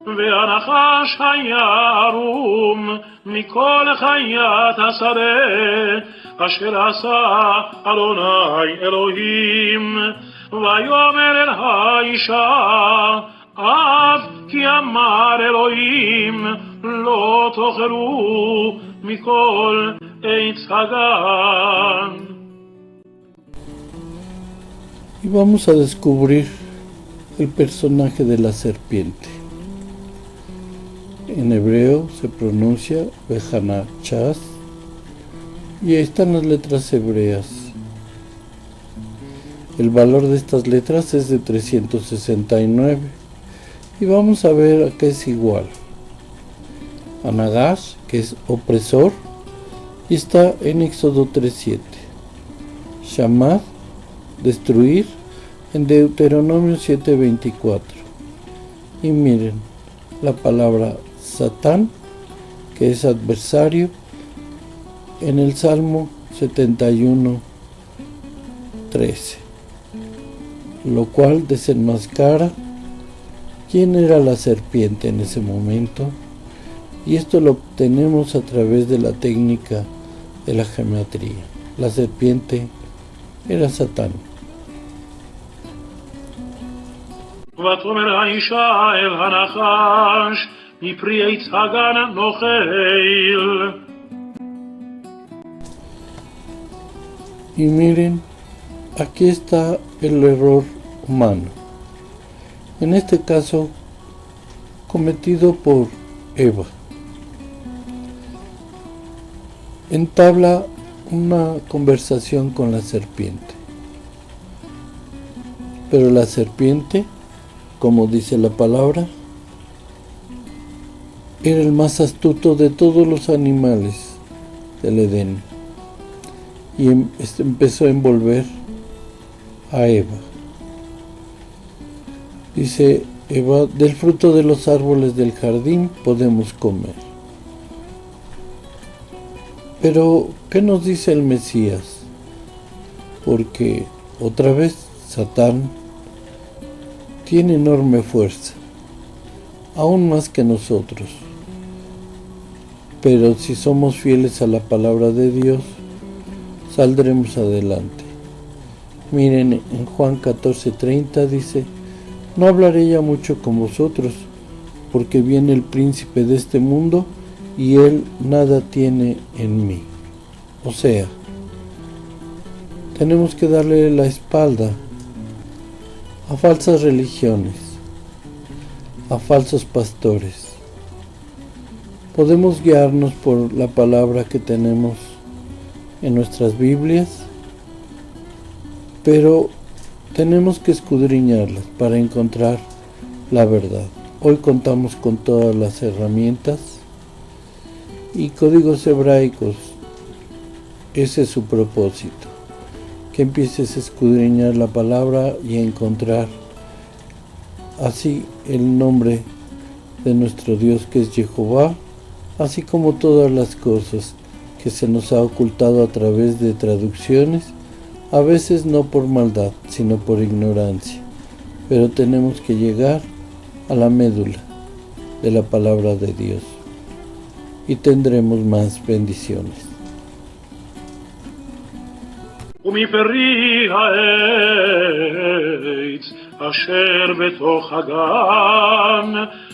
והנחש היה ערום מכל חיית השדה אשר עשה אדוני אלוהים ויאמר אל האישה אף כי אמר אלוהים לא תאכלו מכל עץ הגן. Y vamos a descubrir el personaje de la serpiente. En hebreo se pronuncia Behanachas y ahí están las letras hebreas. El valor de estas letras es de 369 y vamos a ver a qué es igual. Anagash, que es opresor, y está en Éxodo 3:7. Shamad, destruir, en Deuteronomio 7:24. Y miren, la palabra Satán, que es adversario, en el Salmo 71:13, lo cual desenmascara quién era la serpiente en ese momento, y esto lo obtenemos a través de la técnica de la gematría. La serpiente era Satán. ותאמר האישה אל הנחש מפרי עץ הגן נאכל. Y miren, aquí está el error humano, en este caso cometido por Eva. Entabla una conversación con la serpiente, pero la serpiente, como dice la palabra, era el más astuto de todos los animales del Edén y empezó a envolver a Eva. Dice Eva, del fruto de los árboles del jardín podemos comer. Pero, ¿qué nos dice el Mesías? Porque otra vez Satán tiene enorme fuerza, aún más que nosotros. Pero si somos fieles a la palabra de Dios, saldremos adelante. Miren, en Juan 14:30 dice, no hablaré ya mucho con vosotros, porque viene el príncipe de este mundo, y él nada tiene en mí. O sea, tenemos que darle la espalda a falsas religiones, a falsos pastores. Podemos guiarnos por la palabra que tenemos en nuestras Biblias, pero tenemos que escudriñarlas para encontrar la verdad. Hoy contamos con todas las herramientas y códigos hebraicos. Ese es su propósito, que empieces a escudriñar la palabra y a encontrar así el nombre de nuestro Dios, que es Jehová, así como todas las cosas que se nos ha ocultado a través de traducciones, a veces no por maldad, sino por ignorancia. Pero tenemos que llegar a la médula de la palabra de Dios y tendremos más bendiciones. ומפרי העץ אשר בתוך הגן,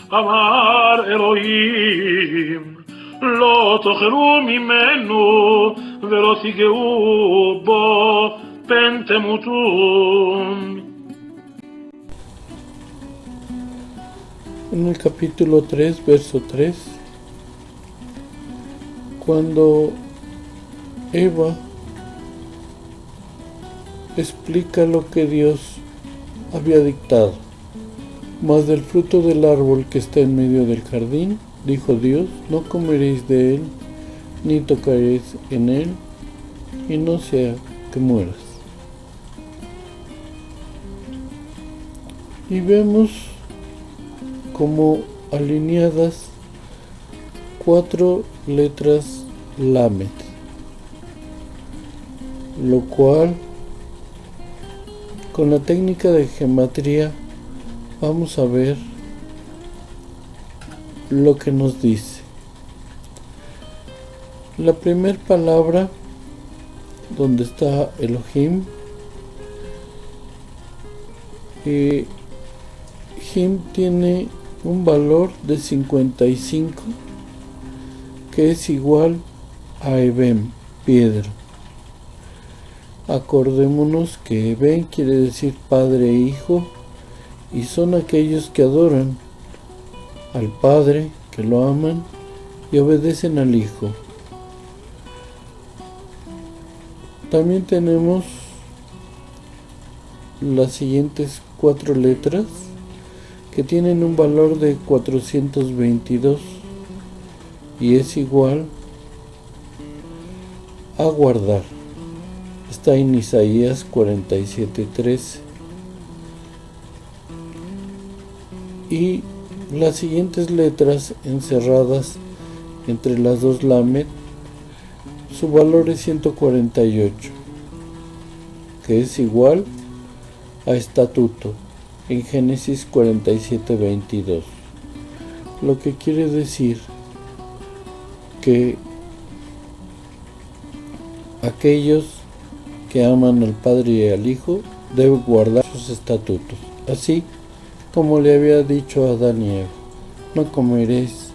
אמר אלוהים, לא תאכלו ממנו ולא תיגעו בו, פן תמותון. En el capítulo 3, verso 3, cuando Eva explica lo que Dios había dictado, mas del fruto del árbol que está en medio del jardín, dijo Dios, no comeréis de él, ni tocaréis en él, y no sea que mueras. Y vemos como alineadas 4 letras Lamed, lo cual con la técnica de gematría vamos a ver lo que nos dice. La primera palabra donde está Elohim, Him tiene un valor de 55, que es igual a Eben, piedra. Acordémonos que Eben quiere decir padre e hijo, y son aquellos que adoran al Padre, que lo aman y obedecen al Hijo. También tenemos las siguientes 4 letras que tienen un valor de 422 y es igual a guardar. Está en Isaías 47:13. Y las siguientes letras encerradas entre las dos Lamed, su valor es 148, que es igual a estatuto en Génesis 47:22, lo que quiere decir que aquellos que aman al Padre y al Hijo deben guardar sus estatutos, así como le había dicho a Adán y Eva, no comeréis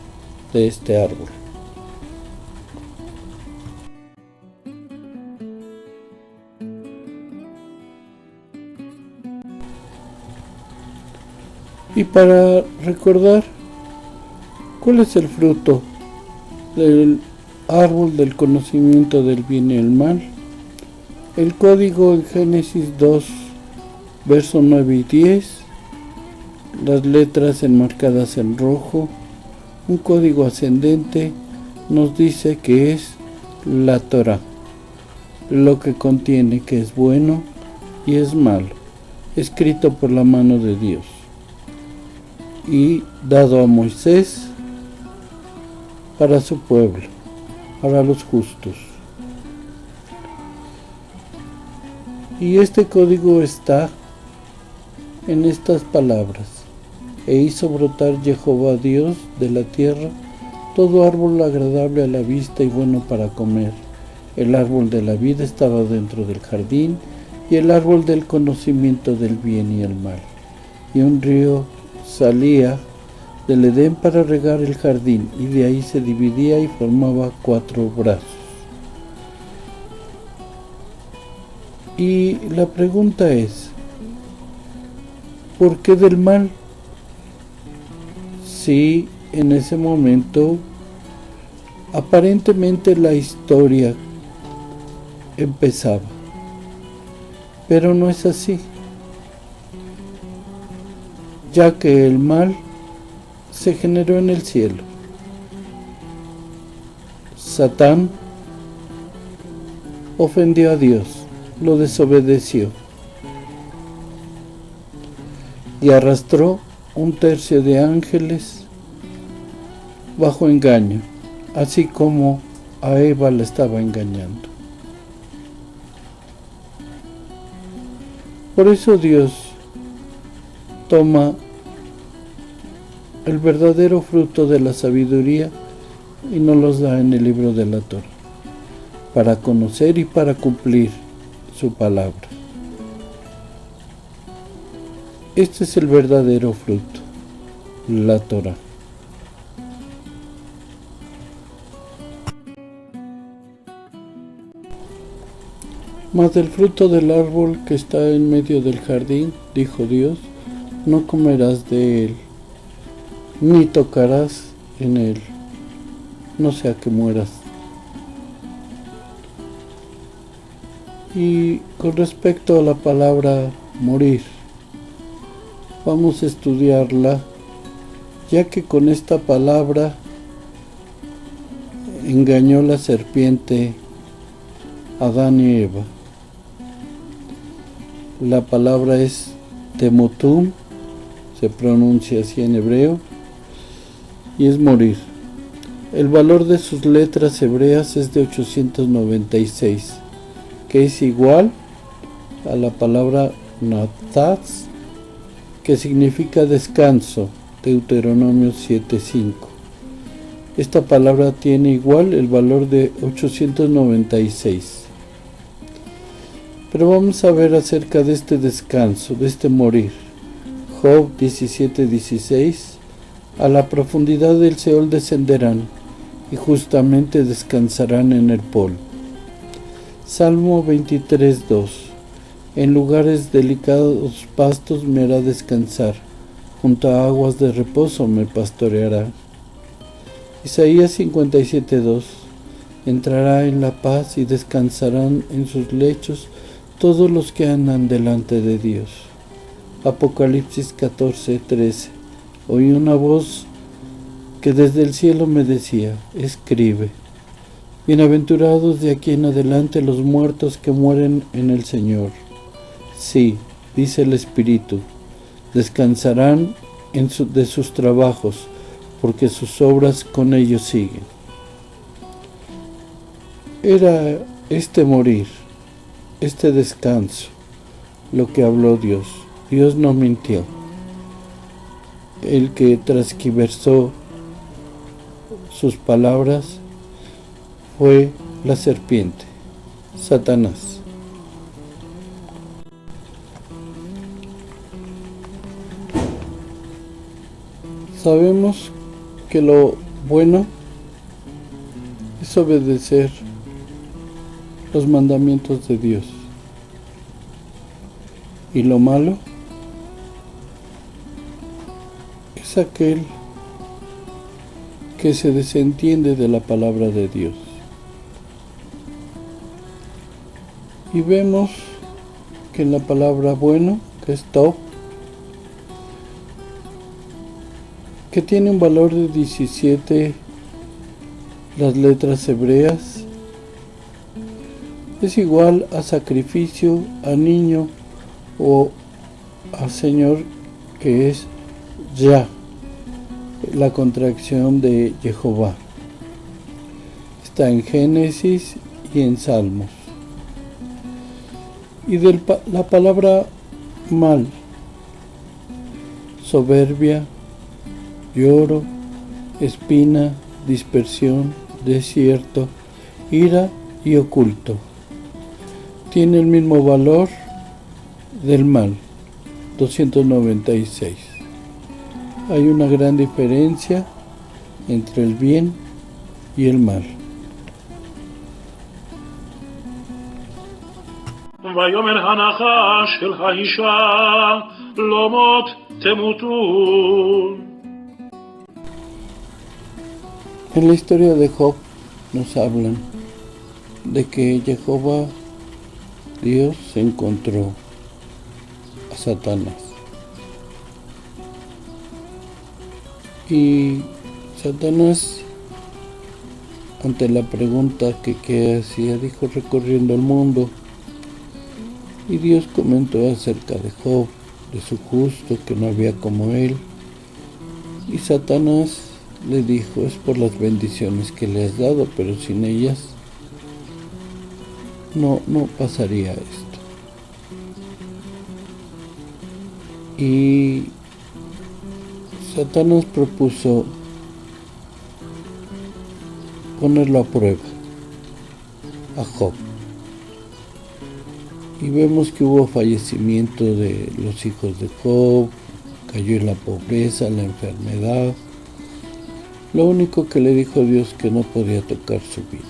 de este árbol. Y para recordar cuál es el fruto del árbol del conocimiento del bien y el mal, el código en Génesis 2, verso 9 y 10, las letras enmarcadas en rojo, un código ascendente, nos dice que es la Torah, lo que contiene que es bueno y es malo, escrito por la mano de Dios y dado a Moisés para su pueblo, para los justos. Y este código está en estas palabras: e hizo brotar Jehová Dios de la tierra todo árbol agradable a la vista y bueno para comer. El árbol de la vida estaba dentro del jardín, y el árbol del conocimiento del bien y el mal. Y un río salía del Edén para regar el jardín, y de ahí se dividía y formaba 4 brazos. Y la pregunta es, ¿por qué del mal? Si en ese momento aparentemente la historia empezaba, pero no es así, ya que el mal se generó en el cielo. Satán ofendió a Dios, lo desobedeció y arrastró 1/3 de ángeles bajo engaño, así como a Eva la estaba engañando. Por eso Dios toma el verdadero fruto de la sabiduría y nos los da en el libro de la Torah, para conocer y para cumplir su palabra. Este es el verdadero fruto, la Torá. Mas del fruto del árbol que está en medio del jardín, dijo Dios, no comerás de él, ni tocarás en él, no sea que mueras. Y con respecto a la palabra morir, vamos a estudiarla, ya que con esta palabra engañó la serpiente a Adán y Eva. La palabra es temutum, se pronuncia así en hebreo, y es morir. El valor de sus letras hebreas es de 896, que es igual a la palabra natatz, que significa descanso, Deuteronomio 7:5. Esta palabra tiene igual el valor de 896. Pero vamos a ver acerca de este descanso, de este morir. Job 17:16, a la profundidad del Seol descenderán, y justamente descansarán en el polvo. Salmo 23:2, en lugares delicados pastos me hará descansar, junto a aguas de reposo me pastoreará. Isaías 57:2, entrará en la paz y descansarán en sus lechos todos los que andan delante de Dios. Apocalipsis 14:13, oí una voz que desde el cielo me decía, escribe, bienaventurados de aquí en adelante los muertos que mueren en el Señor. Sí, dice el Espíritu, descansarán de sus trabajos, porque sus obras con ellos siguen. Era este morir, este descanso, lo que habló Dios. Dios no mintió. El que transquiversó sus palabras fue la serpiente, Satanás. Sabemos que lo bueno es obedecer los mandamientos de Dios, y lo malo es aquel que se desentiende de la palabra de Dios. Y vemos que en la palabra bueno, que es Tov, que tiene un valor de 17 las letras hebreas, es igual a sacrificio, a niño o a Señor, que es Ya, la contracción de Jehová. Está en Génesis y en Salmos. Y de la palabra mal, soberbia, lloro, espina, dispersión, desierto, ira y oculto. Tiene el mismo valor del mal, 296. Hay una gran diferencia entre el bien y el mal. ויאמר הנחש אל האישה לא מות תמותון. En la historia de Job nos hablan de que Jehová, Dios, se encontró a Satanás. Y Satanás, ante la pregunta que qué hacía, dijo recorriendo el mundo. Y Dios comentó acerca de Job, de su justo, que no había como él. Y Satanás le dijo, es por las bendiciones que le has dado, pero sin ellas no pasaría esto. Y Satanás propuso ponerlo a prueba a Job. Y vemos que hubo fallecimiento de los hijos de Job, cayó en la pobreza, la enfermedad. Lo único que le dijo Dios que no podía tocar su vida.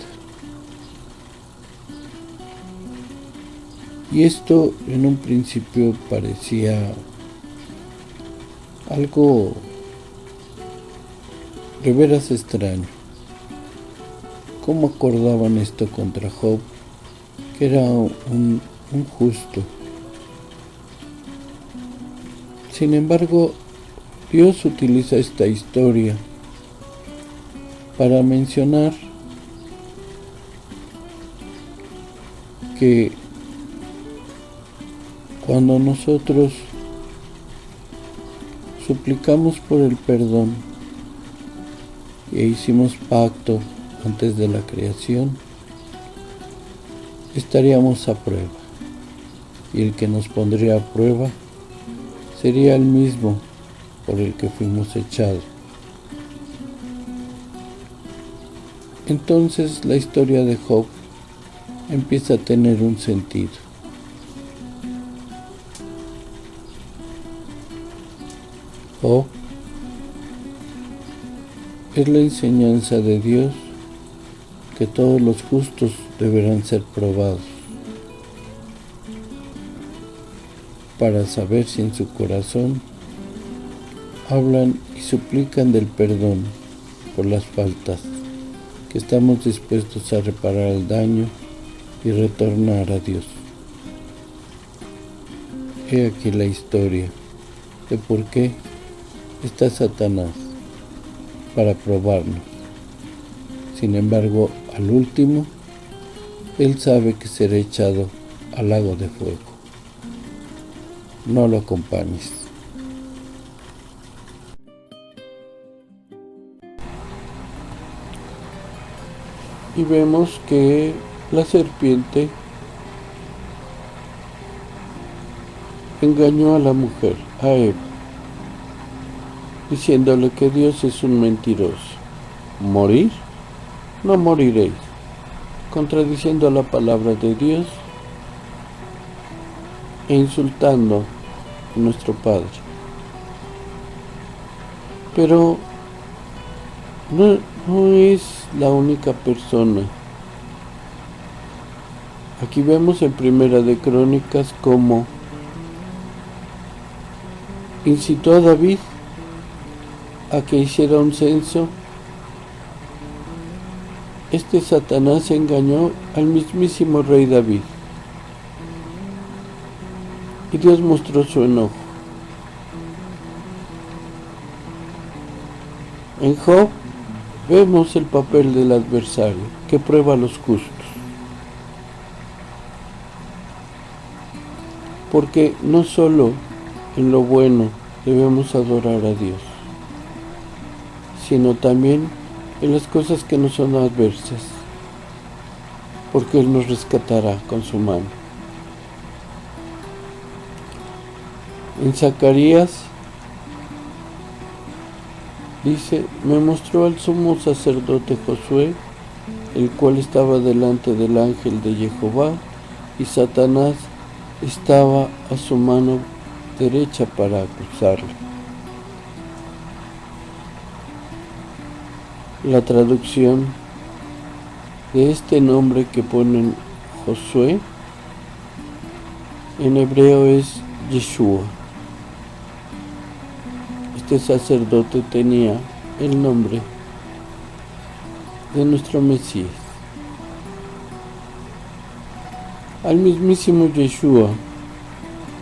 Y esto en un principio parecía algo de veras extraño. ¿Cómo acordaban esto contra Job, que era un justo? Sin embargo, Dios utiliza esta historia para mencionar que cuando nosotros suplicamos por el perdón e hicimos pacto antes de la creación, estaríamos a prueba, y el que nos pondría a prueba sería el mismo por el que fuimos echados. Entonces la historia de Job empieza a tener un sentido. Job es la enseñanza de Dios que todos los justos deberán ser probados para saber si en su corazón hablan y suplican del perdón por las faltas, que estamos dispuestos a reparar el daño y retornar a Dios. He aquí la historia de por qué está Satanás, para probarnos. Sin embargo, al último, él sabe que será echado al lago de fuego. No lo acompañes. Y vemos que la serpiente engañó a la mujer, a Eva, diciéndole que Dios es un mentiroso. ¿Morir? No moriréis, contradiciendo la palabra de Dios e insultando a nuestro Padre. Pero no es la única persona. Aquí vemos en Primera de Crónicas cómo incitó a David a que hiciera un censo. Este Satanás engañó al mismísimo rey David, y Dios mostró su enojo. En Job vemos el papel del adversario que prueba a los justos, porque no solo en lo bueno debemos adorar a Dios, sino también en las cosas que nos son adversas, porque Él nos rescatará con su mano. En Zacarías dice: me mostró al sumo sacerdote Josué, el cual estaba delante del ángel de Jehová, y Satanás estaba a su mano derecha para acusarle. La traducción de este nombre que ponen Josué en hebreo es Yeshua. Este sacerdote tenía el nombre de nuestro Mesías. Al mismísimo Yeshua,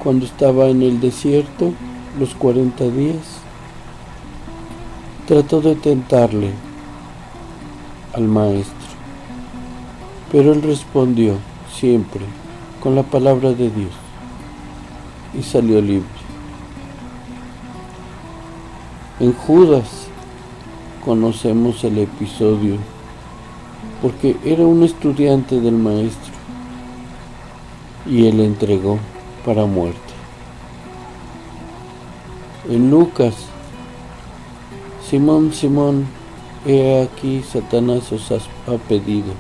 cuando estaba en el desierto los 40 días, trató de tentarle al maestro, pero él respondió siempre con la palabra de Dios y salió libre. En Judas conocemos el episodio porque era un estudiante del maestro y él entregó para muerte. En Lucas: Simón, Simón, he aquí Satanás os ha pedido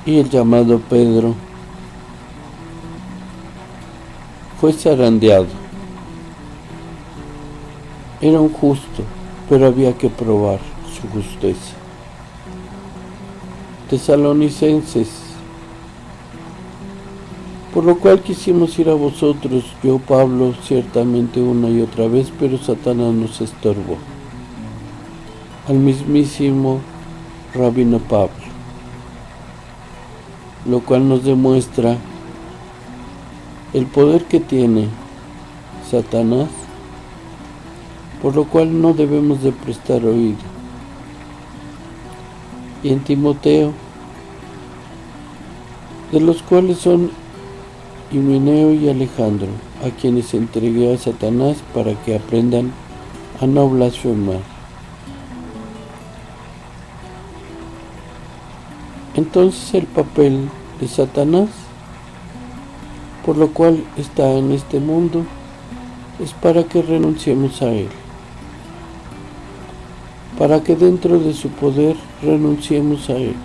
y el llamado Pedro fue zarandeado. Era un justo, pero había que probar su justeza. Tesalonicenses, por lo cual quisimos ir a vosotros, yo Pablo, ciertamente una y otra vez, pero Satanás nos estorbó. Al mismísimo Rabino Pablo, lo cual nos demuestra el poder que tiene Satanás, por lo cual no debemos de prestar oído. Y en Timoteo, de los cuales son Himeneo y Alejandro, a quienes entregué a Satanás para que aprendan a no blasfemar. Entonces el papel de Satanás, por lo cual está en este mundo, es para que renunciemos a él, para que dentro de su poder renunciemos a él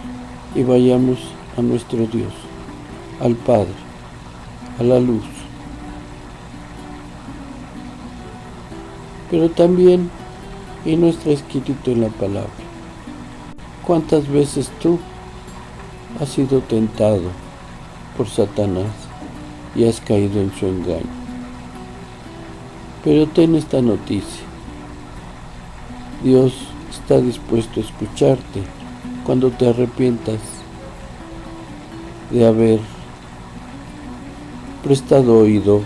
y vayamos a nuestro Dios, al Padre, a la luz. Pero también y no está escrito en la palabra. ¿Cuántas veces tú has sido tentado por Satanás y has caído en su engaño? Pero ten esta noticia: Dios está dispuesto a escucharte cuando te arrepientas de haber prestado oído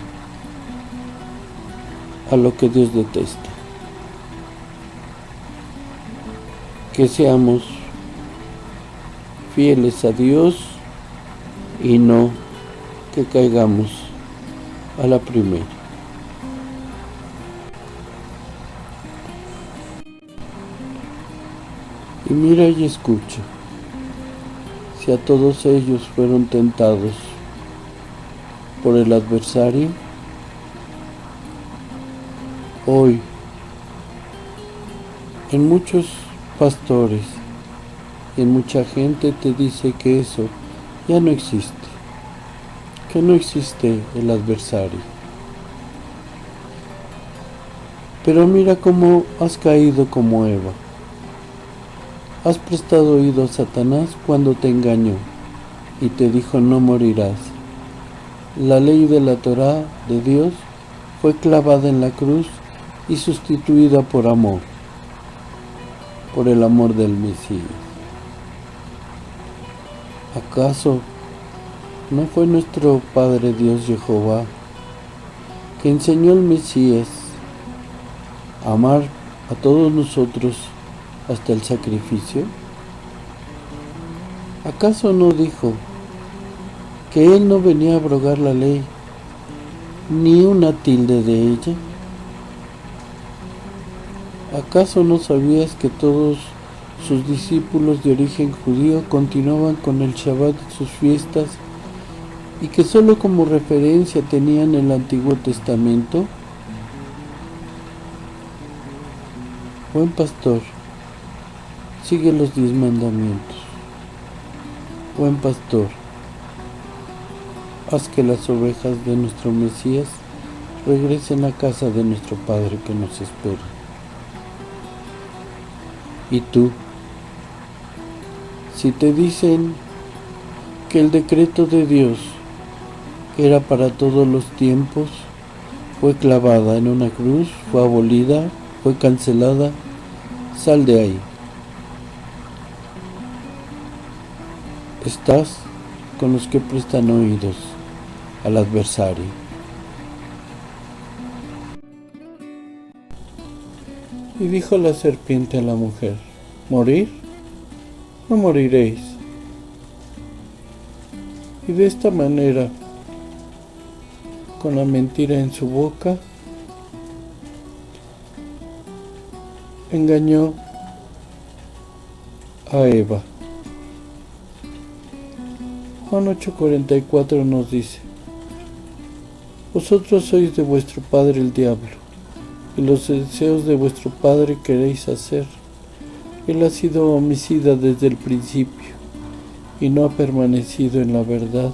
a lo que Dios detesta. Que seamos fieles a Dios y no que caigamos a la primera. Y mira y escucha, si a todos ellos fueron tentados por el adversario, hoy en muchos pastores y en mucha gente te dice que eso ya no existe, que no existe el adversario. Pero mira cómo has caído como Eva. Has prestado oído a Satanás cuando te engañó y te dijo no morirás. La ley de la Torá de Dios fue clavada en la cruz y sustituida por amor, por el amor del Mesías. ¿Acaso no fue nuestro Padre Dios Jehová que enseñó al Mesías a amar a todos nosotros hasta el sacrificio? ¿Acaso no dijo que Él no venía a abrogar la ley, ni una tilde de ella? ¿Acaso no sabías que todos sus discípulos de origen judío continuaban con el Shabbat de sus fiestas y que solo como referencia tenían el Antiguo Testamento? Buen pastor, sigue los 10 mandamientos. Buen pastor, haz que las ovejas de nuestro Mesías regresen a casa de nuestro Padre que nos espera. Y tú, si te dicen que el decreto de Dios, que era para todos los tiempos, fue clavada en una cruz, fue abolida, fue cancelada, sal de ahí. Estás con los que prestan oídos al adversario. Y dijo la serpiente a la mujer: ¿morir? No moriréis. Y de esta manera, con la mentira en su boca, engañó a Eva. Juan 8:44 nos dice: vosotros sois de vuestro padre el diablo, y los deseos de vuestro padre queréis hacer. Él ha sido homicida desde el principio, y no ha permanecido en la verdad,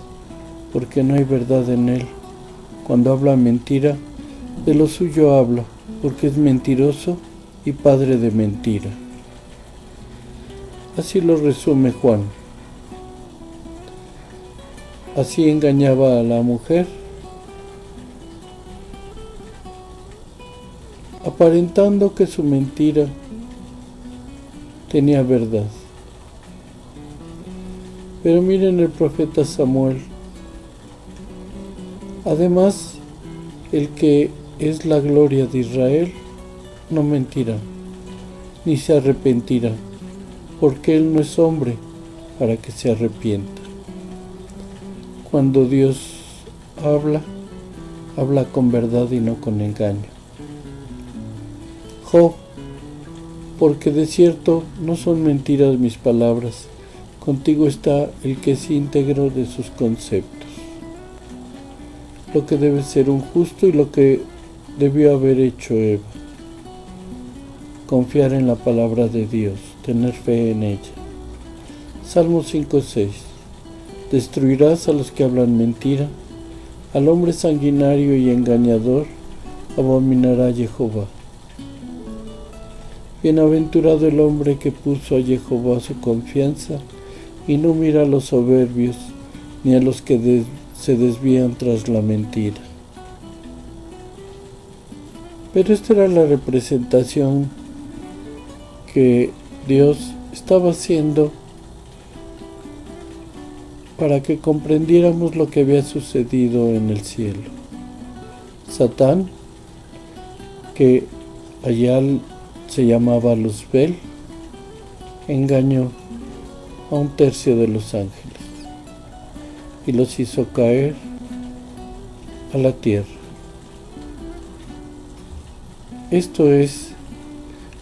porque no hay verdad en él. Cuando habla mentira, de lo suyo habla, porque es mentiroso y padre de mentira. Así lo resume Juan. Así engañaba a la mujer, aparentando que su mentira tenía verdad. Pero miren el profeta Samuel. Además, el que es la gloria de Israel no mentirá, ni se arrepentirá, porque él no es hombre para que se arrepienta. Cuando Dios habla, habla con verdad y no con engaño. Job, porque de cierto no son mentiras mis palabras, contigo está el que es íntegro de sus conceptos. Lo que debe ser un justo y lo que debió haber hecho Eva. Confiar en la palabra de Dios, tener fe en ella. Salmo 5:6. Destruirás a los que hablan mentira, al hombre sanguinario y engañador abominará Jehová. Bienaventurado el hombre que puso a Jehová su confianza y no mira a los soberbios ni a los que se desvían tras la mentira. Pero esta era la representación que Dios estaba haciendo para que comprendiéramos lo que había sucedido en el cielo. Satán, que allá se llamaba Luzbel, engañó a un tercio de los ángeles y los hizo caer a la tierra. Esto es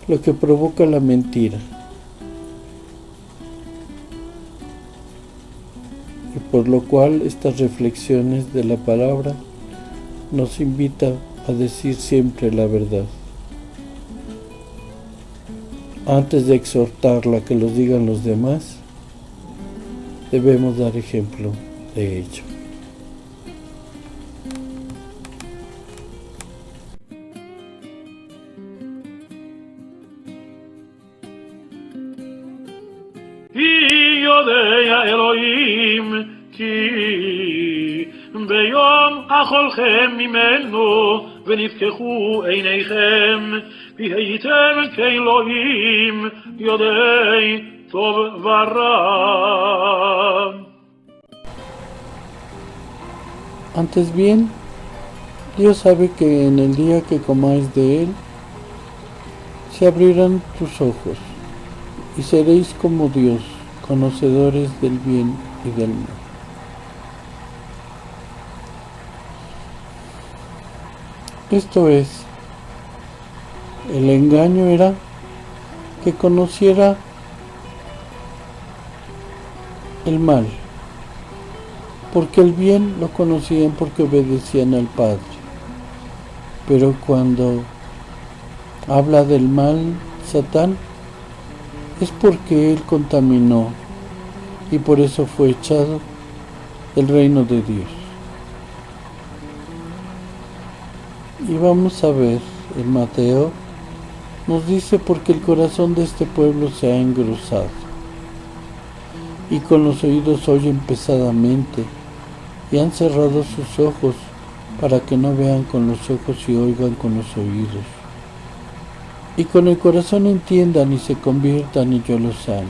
lo que provoca la mentira. Y por lo cual estas reflexiones de la palabra nos invita a decir siempre la verdad. Antes de exhortarla a que los digan los demás, debemos dar ejemplo de ello. יודע אלוהים כי ביום אכולכם ממנו ונפקחו עיניכם והייתם כאלוהים יודעי טוב ורע. Antes bien, Dios sabe que en el día que comáis de él, se abrirán tus ojos y seréis como Dios, conocedores del bien y del mal. Esto es, el engaño era que conociera el mal, porque el bien lo conocían porque obedecían al Padre. Pero cuando habla del mal Satán, es porque él contaminó y por eso fue echado del reino de Dios. Y vamos a ver, en Mateo nos dice porque el corazón de este pueblo se ha engrosado y con los oídos oyen pesadamente y han cerrado sus ojos para que no vean con los ojos y oigan con los oídos y con el corazón entiendan y se conviertan y yo los sane.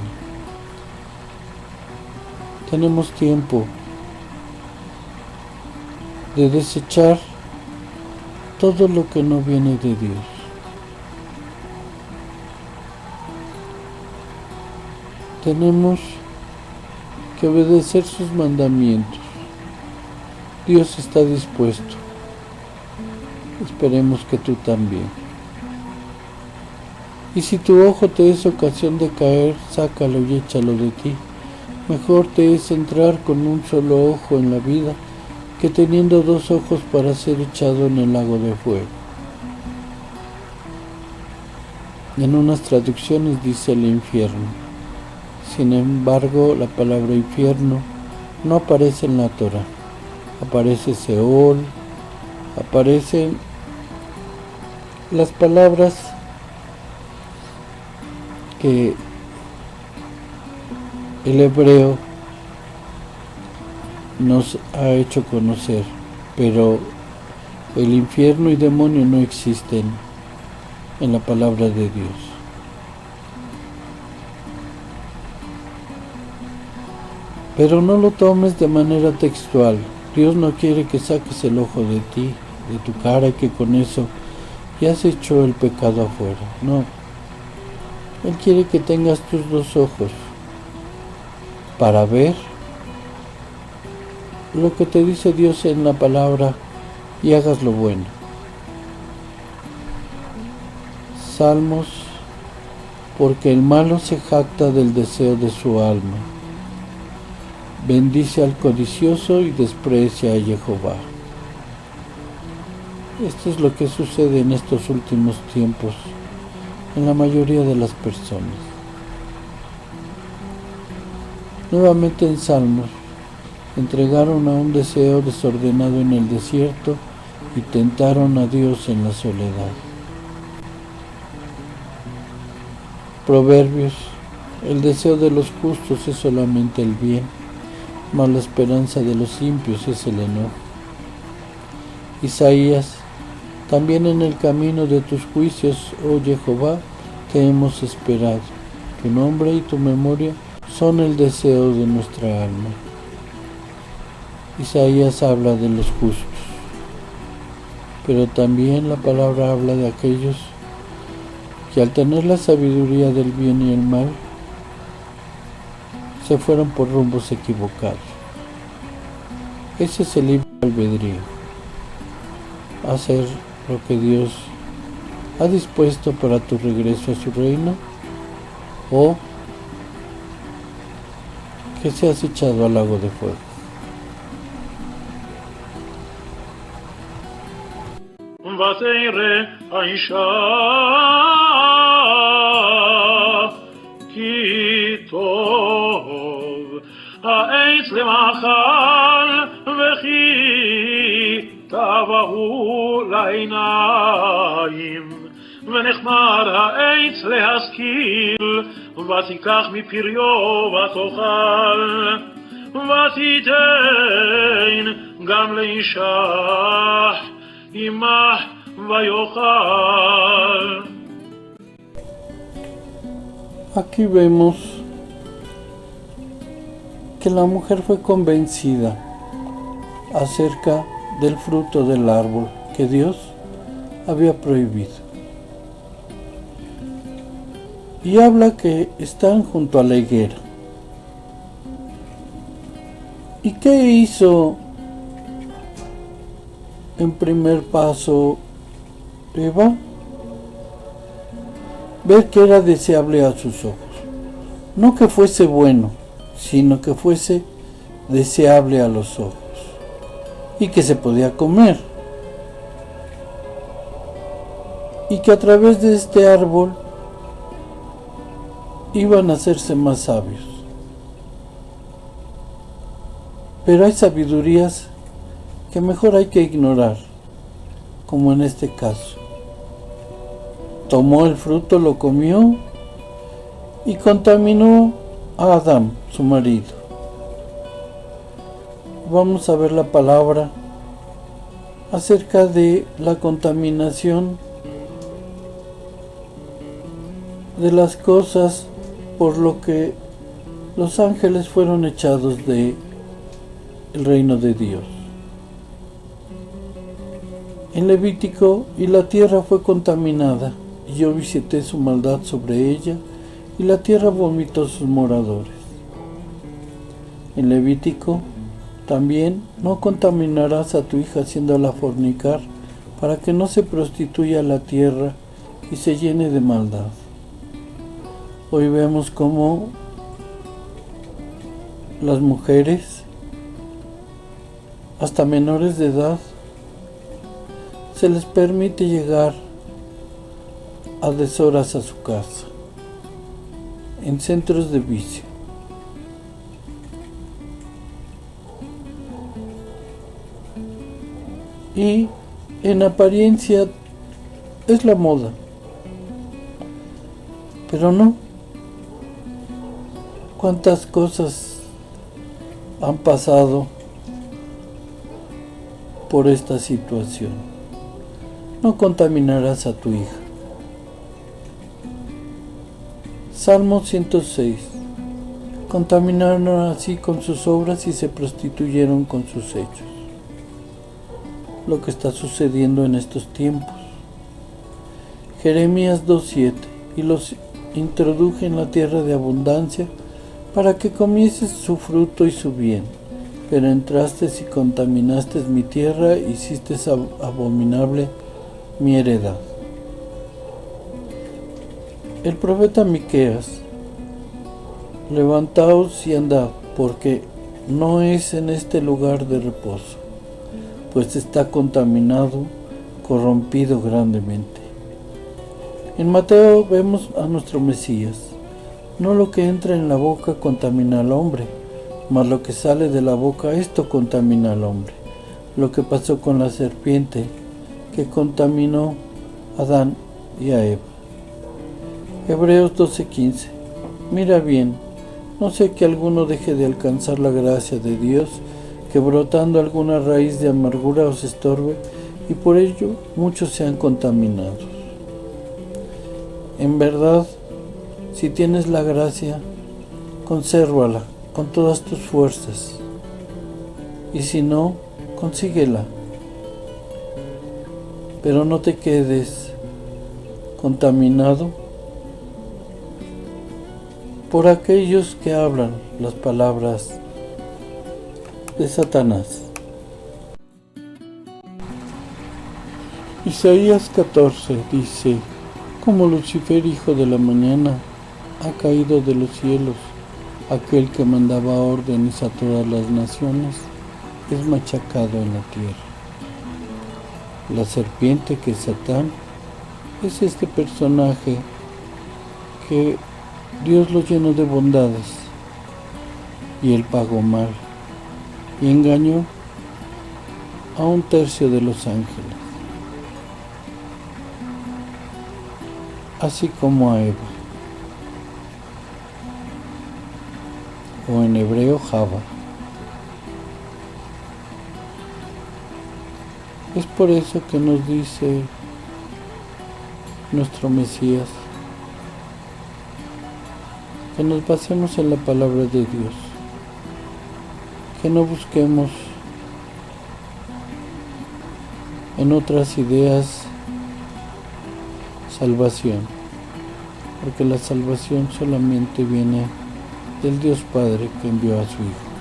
Tenemos tiempo de desechar todo lo que no viene de Dios. Tenemos que obedecer sus mandamientos. Dios está dispuesto. Esperemos que tú también. Y si tu ojo te es ocasión de caer, sácalo y échalo de ti. Mejor te es entrar con un solo ojo en la vida que teniendo dos ojos para ser echado en el lago de fuego. En unas traducciones dice el infierno. Sin embargo, la palabra infierno no aparece en la Torah. Aparece Seol, aparecen las palabras que el hebreo nos ha hecho conocer, pero el infierno y demonio no existen en la palabra de Dios. Pero no lo tomes de manera textual. Dios no quiere que saques el ojo de ti, de tu cara, y que con eso ya has hecho el pecado afuera. No. Él quiere que tengas tus dos ojos para ver lo que te dice Dios en la palabra y hagas lo bueno. Salmos, porque el malo se jacta del deseo de su alma. Bendice al codicioso y desprecia a Jehová. Esto es lo que sucede en estos últimos tiempos en la mayoría de las personas. Nuevamente en Salmos, entregaron a un deseo desordenado en el desierto y tentaron a Dios en la soledad. Proverbios, el deseo de los justos es solamente el bien, mas la esperanza de los impios es el enojo. Isaías, también en el camino de tus juicios, oh Jehová, te hemos esperado. Tu nombre y tu memoria son el deseo de nuestra alma. Isaías habla de los justos, pero también la palabra habla de aquellos que al tener la sabiduría del bien y el mal, se fueron por rumbos equivocados. Ese es el libre albedrío. Hacer lo que Dios ha dispuesto para tu regreso a su reino, o que seas echado al lago de fuego. ותראה האישה כי טוב העץ למאכל וכי טבעו לעיניים ונחמד העץ להשכיל ותיקח מפריו ותאכל ותיתן גם לאישה עמך ויאכל. Aquí vemos que la mujer fue convencida acerca del fruto del árbol que Dios había prohibido. Y habla que están junto a la higuera. ¿Y qué hizo en primer paso Eva? Ver que era deseable a sus ojos. No que fuese bueno, sino que fuese deseable a los ojos. Y que se podía comer. Y que a través de este árbol iban a hacerse más sabios. Pero hay sabidurías que mejor hay que ignorar, como en este caso. Tomó el fruto, lo comió y contaminó a Adán, su marido. Vamos a ver la palabra acerca de la contaminación de las cosas por lo que los ángeles fueron echados de el reino de Dios. En Levítico, y la tierra fue contaminada, y yo visité su maldad sobre ella, y la tierra vomitó sus moradores. En Levítico, también, no contaminarás a tu hija haciéndola fornicar, para que no se prostituya la tierra y se llene de maldad. Hoy vemos cómo las mujeres, hasta menores de edad, se les permite llegar a deshoras a su casa, en centros de vicio. y en apariencia es la moda, pero no. ¿Cuántas cosas han pasado por esta situación? No contaminarás a tu hija. Salmo 106. Contaminaron así con sus obras y se prostituyeron con sus hechos. Lo que está sucediendo en estos tiempos. Jeremías 2:7. Y los introduje en la tierra de abundancia para que comieses su fruto y su bien. Pero entraste y contaminaste mi tierra, hiciste abominable mi heredad. El profeta Miqueas: levantaos y andad, porque no es en este lugar de reposo, pues está contaminado, corrompido grandemente. En Mateo vemos a nuestro Mesías: no lo que entra en la boca contamina al hombre, mas lo que sale de la boca, esto contamina al hombre. Lo que pasó con la serpiente, que contaminó a Adán y a Eva. Hebreos 12:15. Mira bien, no sé que alguno deje de alcanzar la gracia de Dios, que brotando alguna raíz de amargura os estorbe, y por ello muchos sean contaminados. En verdad, si tienes la gracia, consérvala con todas tus fuerzas, y si no, consíguela. Pero no te quedes contaminado por aquellos que hablan las palabras de Satanás. Isaías 14 dice: como Lucifer, hijo de la mañana, ha caído de los cielos, aquel que mandaba órdenes a todas las naciones, es machacado en la tierra. La serpiente, que es Satán, es este personaje que Dios lo llenó de bondades, y él pagó mal y engañó a 1/3 de los ángeles, así como a Eva, o en hebreo Java. Es por eso que nos dice nuestro Mesías que nos basemos en la palabra de Dios, que no busquemos en otras ideas salvación, porque la salvación solamente viene del Dios Padre que envió a su Hijo.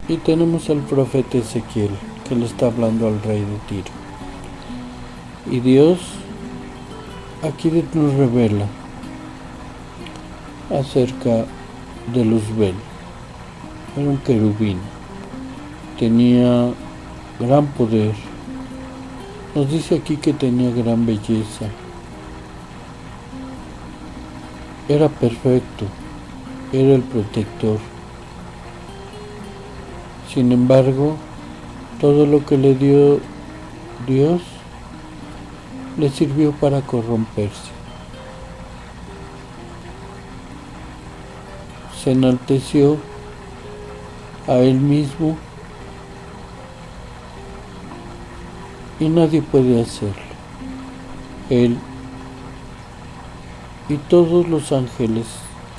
Y tenemos al profeta Ezequiel, que le está hablando al rey de Tiro. Y Dios aquí nos revela acerca de Luzbel. Era un querubín, tenía gran poder. Nos dice aquí que tenía gran belleza, era perfecto, era el protector. Sin embargo, todo lo que le dio Dios le sirvió para corromperse. Se enalteció a él mismo y nadie puede hacerlo. Él y todos los ángeles,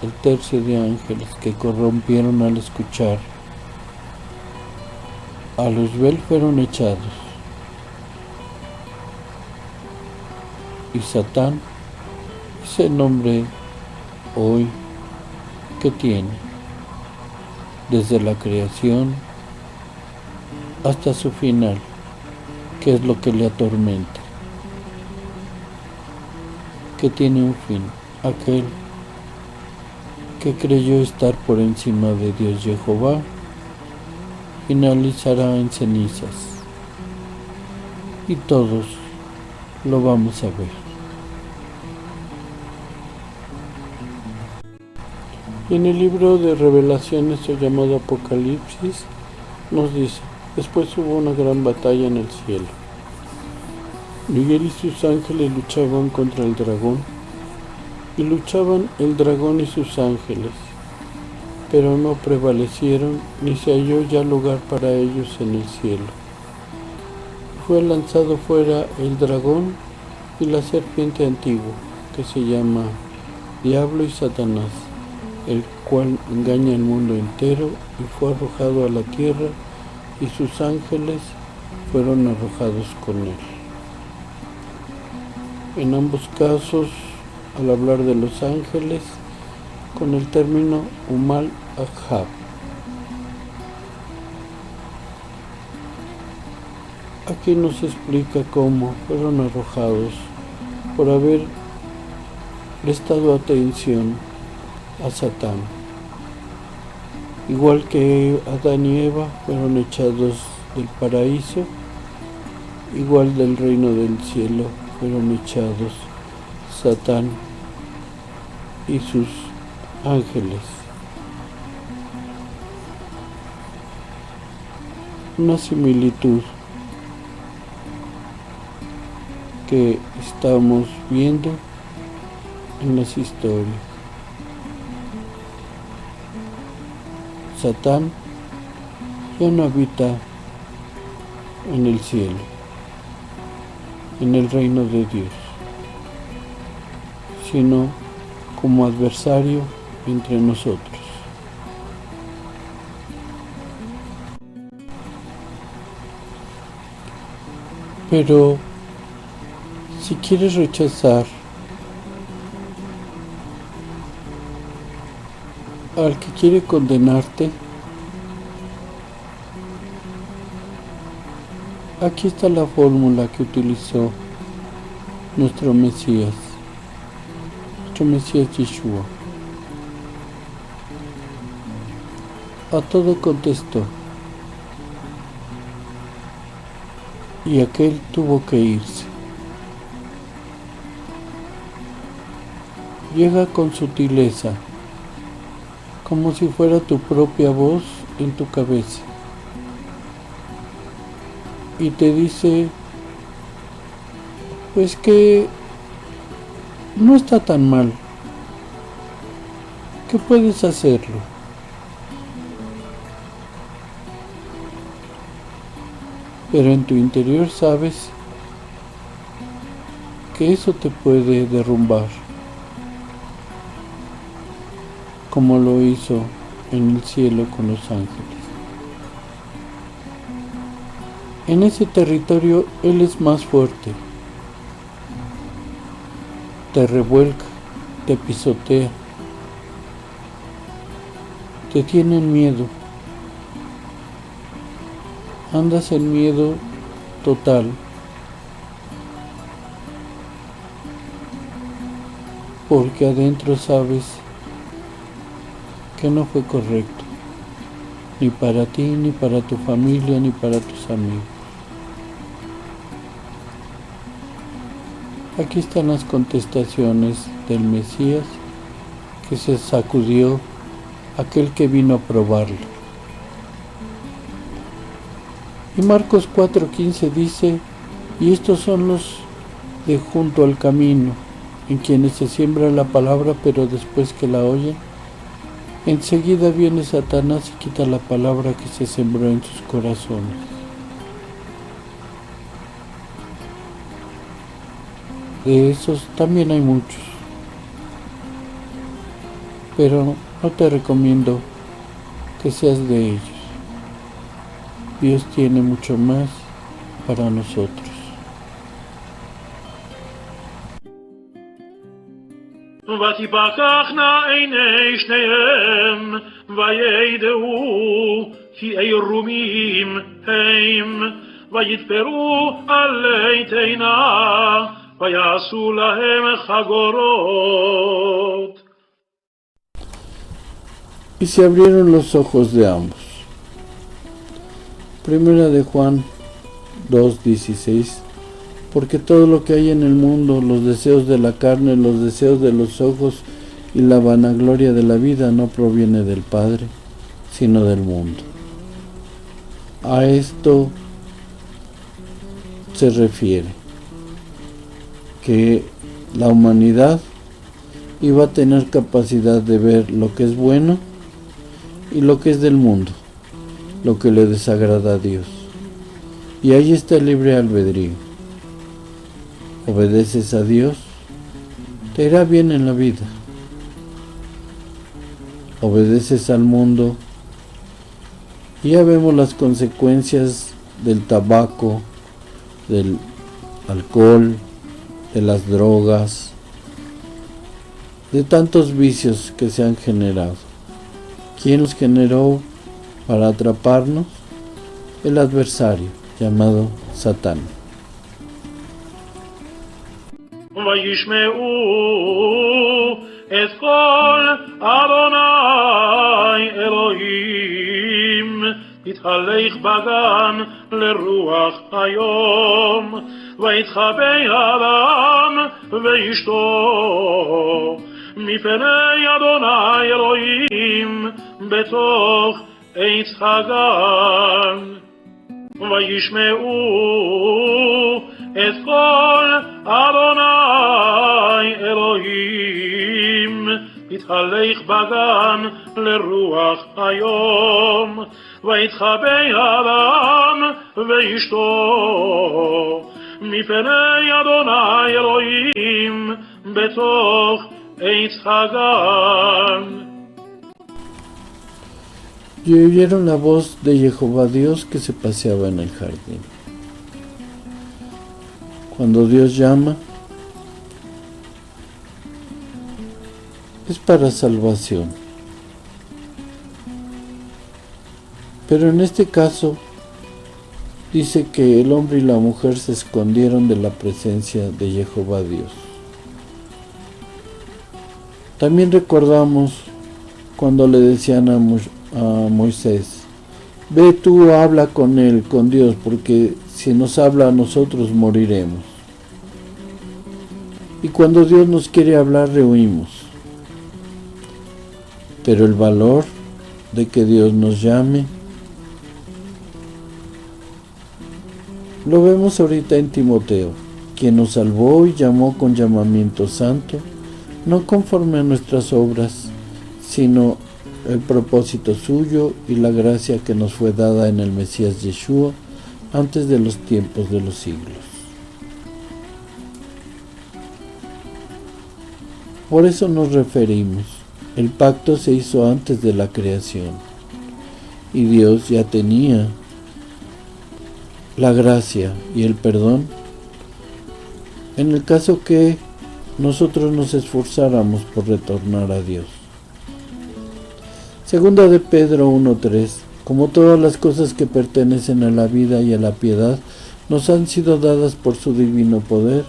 el 1/3 de ángeles que corrompieron al escuchar a Luzbel, fueron echados. Y Satán es el nombre hoy que tiene, desde la creación hasta su final, que es lo que le atormenta, que tiene un fin, aquel que creyó estar por encima de Dios Jehová, finalizará en cenizas, y todos lo vamos a ver. En el libro de Revelaciones, o llamado Apocalipsis, nos dice, después hubo una gran batalla en el cielo. Miguel y sus ángeles luchaban contra el dragón, y luchaban el dragón y sus ángeles, pero no prevalecieron, ni se halló ya lugar para ellos en el cielo. Fue lanzado fuera el dragón y la serpiente antigua, que se llama Diablo y Satanás, el cual engaña al mundo entero, y fue arrojado a la tierra, y sus ángeles fueron arrojados con él. En ambos casos, al hablar de los ángeles, con el término Umal Ahab. Aquí nos explica cómo fueron arrojados por haber prestado atención a Satán. Igual que Adán y Eva fueron echados del paraíso, igual del reino del cielo fueron echados Satán y sus ángeles. Una similitud que estamos viendo en las historias. Satán ya no habita en el cielo, en el reino de Dios, sino como adversario entre nosotros. Pero si quieres rechazar al que quiere condenarte, aquí está la fórmula que utilizó nuestro Mesías Yeshua. A todo contestó, y aquel tuvo que irse. Llega con sutileza, como si fuera tu propia voz en tu cabeza, y te dice, pues que no está tan mal, que puedes hacerlo. Pero en tu interior sabes que eso te puede derrumbar, como lo hizo en el cielo con los ángeles. En ese territorio Él es más fuerte. Te revuelca, te pisotea, te tienen miedo. Andas en miedo total, porque adentro sabes que no fue correcto, ni para ti, ni para tu familia, ni para tus amigos. Aquí están las contestaciones del Mesías que se sacudió aquel que vino a probarlo. Y Marcos 4:15 dice, y estos son los de junto al camino, en quienes se siembra la palabra, pero después que la oyen, enseguida viene Satanás y quita la palabra que se sembró en sus corazones. De esos también hay muchos, pero no te recomiendo que seas de ellos. Dios tiene mucho más para nosotros. ותפקחנה עיני שניהם, וידעו כי עירומים הם, ויתפרו עלי תאנה, ויעשו להם חגורות. Y se abrieron los ojos de ambos. Primera de Juan 2:16. Porque todo lo que hay en el mundo, los deseos de la carne, los deseos de los ojos y la vanagloria de la vida no proviene del Padre, sino del mundo. a esto se refiere, que la humanidad iba a tener capacidad de ver lo que es bueno y lo que es del mundo, lo que le desagrada a Dios. Y ahí está el libre albedrío. Obedeces a Dios, te irá bien en la vida. Obedeces al mundo, y ya vemos las consecuencias del tabaco, del alcohol, de las drogas, de tantos vicios que se han generado. ¿Quién los generó para atraparnos? El adversario, llamado Satán. וישמעו את קול אדוני אלוהים התהלך בגן לרוח היום ויתחבא אדם ואשתו מפני אדוני אלוהים בתוך עץ הגן וישמעו את קול אדוני אלוהים התהלך בגן לרוח היום ויתחבא אדם ואשתו מפני אדוני אלוהים בתוך עץ הגן. Y oyeron la voz de Jehová Dios que se paseaba en el jardín. Cuando Dios llama, es para salvación. Pero en este caso, dice que el hombre y la mujer se escondieron de la presencia de Jehová Dios. También recordamos cuando le decían a Moisés: ve tú, habla con él, con Dios, porque si nos habla a nosotros moriremos. Y cuando Dios nos quiere hablar, rehuimos. Pero el valor de que Dios nos llame, lo vemos ahorita en Timoteo, quien nos salvó y llamó con llamamiento santo, no conforme a nuestras obras, sino el propósito suyo y la gracia que nos fue dada en el Mesías Yeshua antes de los tiempos de los siglos. Por eso nos referimos, el pacto se hizo antes de la creación y Dios ya tenía la gracia y el perdón en el caso que nosotros nos esforzáramos por retornar a Dios. Segunda de Pedro 1:3. Como todas las cosas que pertenecen a la vida y a la piedad, nos han sido dadas por su divino poder,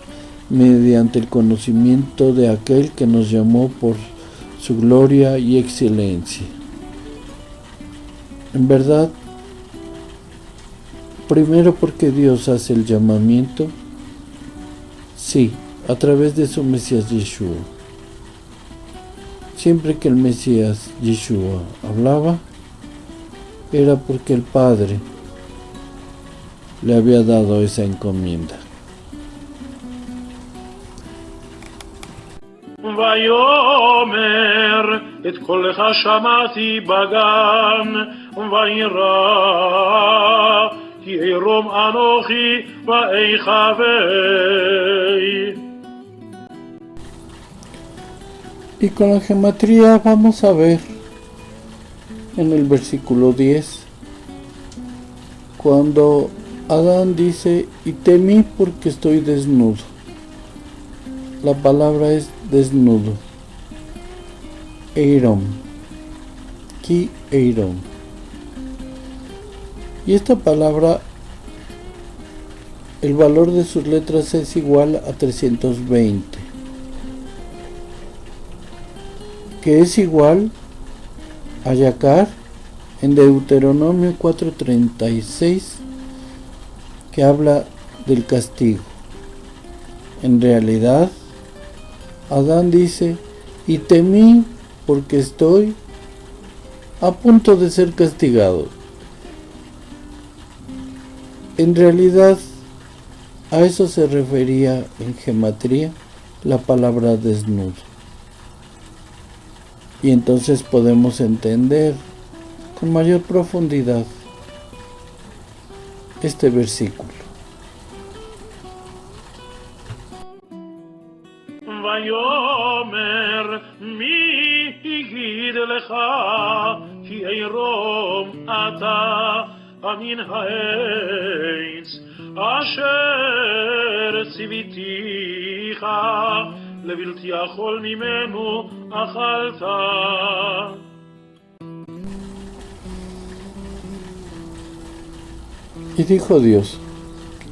mediante el conocimiento de aquel que nos llamó por su gloria y excelencia. En verdad, primero porque Dios hace el llamamiento, sí, a través de su Mesías Yeshua. Siempre que el Mesías Yeshua hablaba, era porque el Padre le había dado esa encomienda. ויאמר את קולך שמעתי בגן וירא כי עירום אנוכי ואיחווה. Y con la gematría vamos a ver en el versículo 10, cuando Adán dice: y temí porque estoy desnudo. La palabra es desnudo. Eirom. Ki Eirom. Y esta palabra, el valor de sus letras es igual a 320. Que es igual a Yakar en Deuteronomio 4:36, que habla del castigo. En realidad, Adán dice: y temí porque estoy a punto de ser castigado. En realidad, a eso se refería en gematría la palabra desnudo. Y entonces podemos entender con mayor profundidad este versículo. ויאמר מי הגיד לך כי עירום אתה מן העץ אשר ציוויתיך לבלתי אכול ממנו אכלת. Y dijo Dios,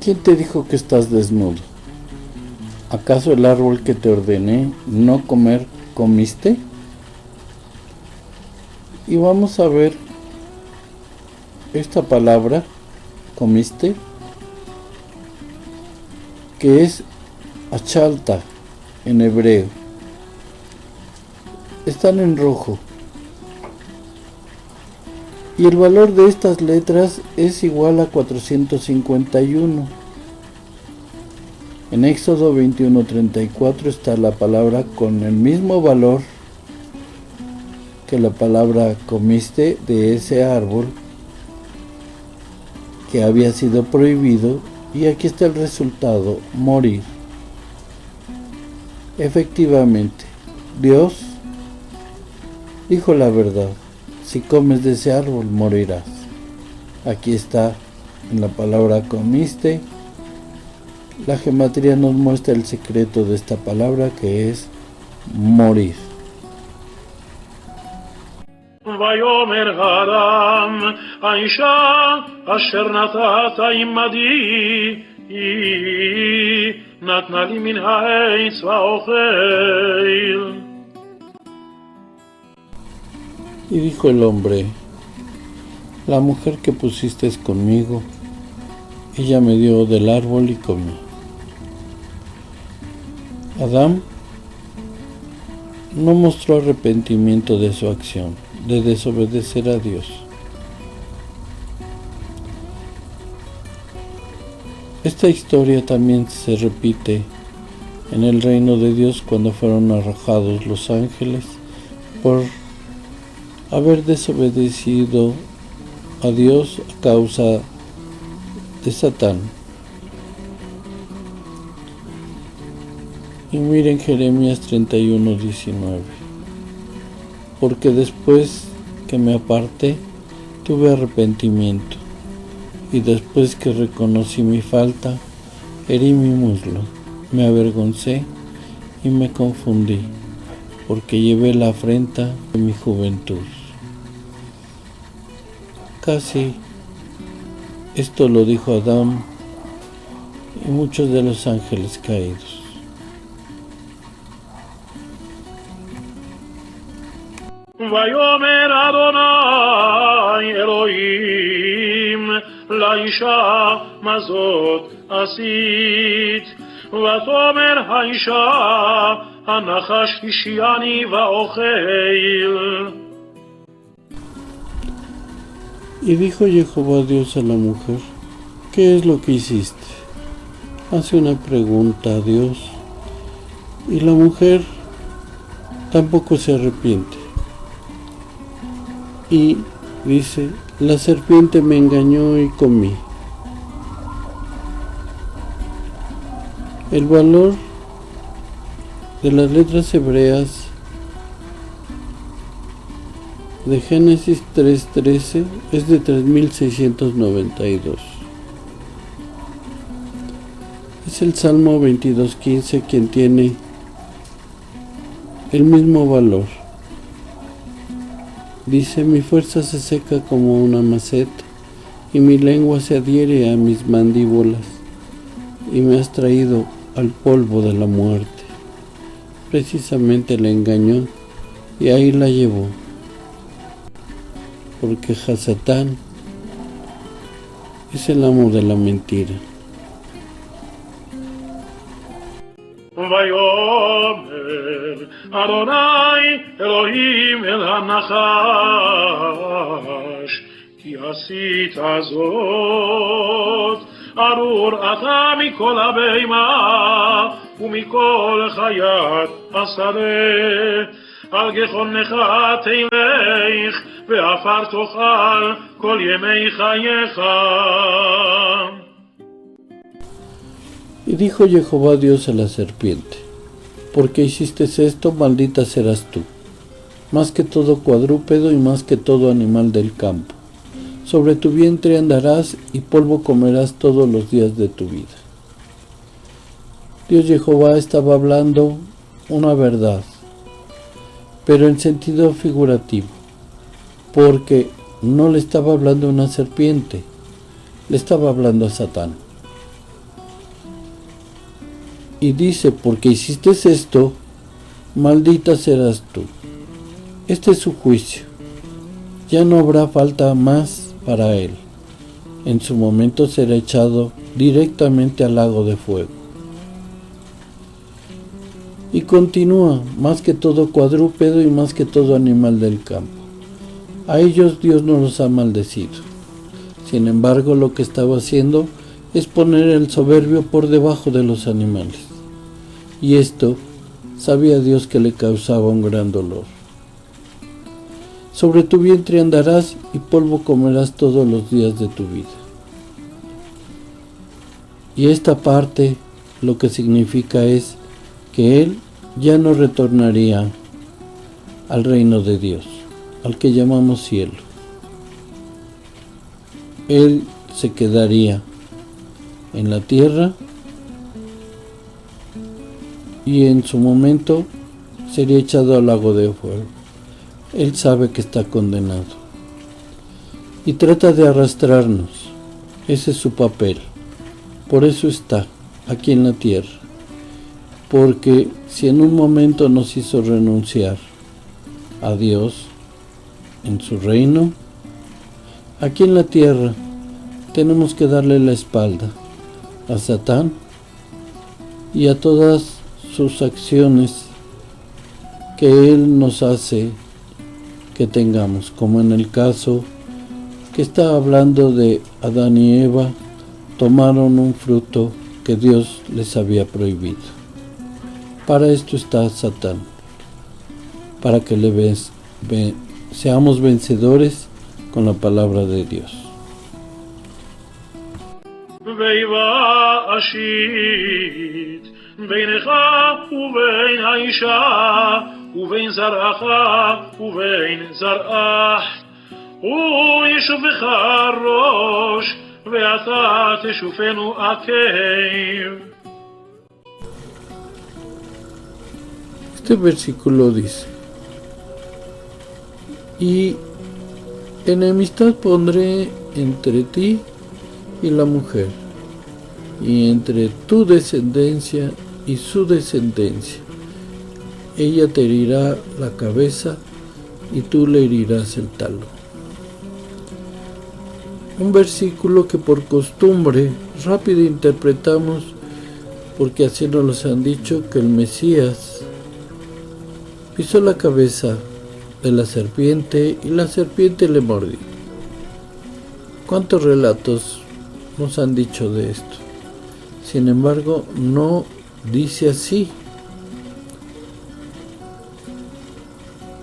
¿quién te dijo que estás desnudo? ¿Acaso el árbol que te ordené no comer comiste? Y vamos a ver esta palabra, comiste, que es achalta en hebreo. Están en rojo. Y el valor de estas letras es igual a 451. En Éxodo 21:34 está la palabra con el mismo valor que la palabra comiste de ese árbol que había sido prohibido, y aquí está el resultado, morir. Efectivamente, Dios dijo la verdad. Si comes de ese árbol, morirás. Aquí está en la palabra comiste. La gematría nos muestra el secreto de esta palabra, que es morir. ויאמר האדם האישה אשר נתת עמדי היא נתנה לי מן העץ ואוכל. Y dijo el hombre, la mujer que pusiste conmigo, ella me dio del árbol y comí. Adán no mostró arrepentimiento de su acción, de desobedecer a Dios. Esta historia también se repite en el reino de Dios cuando fueron arrojados los ángeles por haber desobedecido a Dios a causa de Satán. Y miren Jeremías 31:19. Porque después que me aparté, tuve arrepentimiento, y después que reconocí mi falta, herí mi muslo, me avergoncé y me confundí, porque llevé la afrenta de mi juventud. Casi esto lo dijo Adán y muchos de los ángeles caídos. ויאמר אדוני אלוהים לאישה מה זאת עשית ותאמר האישה הנחש השעני ואוכל. Y dijo Jehová Dios a la mujer, ¿qué es lo que hiciste? Hace una pregunta a Dios, y la mujer tampoco se arrepiente. Y dice, la serpiente me engañó y comí. El valor de las letras hebreas de Génesis 3:13 es de 3692. Es el Salmo 22:15 quien tiene el mismo valor. Dice, mi fuerza se seca como una maceta, y mi lengua se adhiere a mis mandíbulas, y me has traído al polvo de la muerte. Precisamente la engañó, y ahí la llevó, porque Hasatán es el amo de la mentira. ויאמר אדוני אלוהים אל הנחש כי עשית זאת, ארור אתה מכל הבהמה ומכל חיית השדה, על גחונך תלך ועפר תאכל כל ימי חייך. Y dijo Jehová Dios a la serpiente: porque hiciste esto, maldita serás tú, más que todo cuadrúpedo y más que todo animal del campo. Sobre tu vientre andarás y polvo comerás todos los días de tu vida. Dios Jehová estaba hablando una verdad, pero en sentido figurativo, porque no le estaba hablando a una serpiente, le estaba hablando a Satán. Y dice: porque hiciste esto, maldita serás tú. Este es su juicio. Ya no habrá falta más para él. En su momento será echado directamente al lago de fuego. Y continúa: más que todo cuadrúpedo y más que todo animal del campo. A ellos Dios no los ha maldecido. Sin embargo, lo que estaba haciendo es poner el soberbio por debajo de los animales. Y esto sabía Dios que le causaba un gran dolor. Sobre tu vientre andarás y polvo comerás todos los días de tu vida. Y esta parte lo que significa es que él ya no retornaría al reino de Dios, al que llamamos cielo. Él se quedaría en la tierra y en su momento sería echado al lago de fuego. Él sabe que está condenado y trata de arrastrarnos. Ese es su papel. Por eso está aquí en la tierra, porque si en un momento nos hizo renunciar a Dios en su reino, aquí en la tierra tenemos que darle la espalda a Satán y a todas sus acciones que él nos hace que tengamos, como en el caso que está hablando de Adán y Eva, tomaron un fruto que Dios les había prohibido. Para esto está Satán, para que seamos vencedores con la palabra de Dios. בינך ובין האישה ובין זרעך ובין זרעה הוא ישופך ראש ואתה תשופנו עקב. Este versículo dice: y enemistad pondré entre ti y la mujer, y entre tu descendencia y su descendencia. Ella te herirá la cabeza y tú le herirás el talón. Un versículo que por costumbre rápido interpretamos, porque así nos los han dicho, que el Mesías pisó la cabeza de la serpiente y la serpiente le mordió. ¿Cuántos relatos nos han dicho de esto? Sin embargo, no dice así.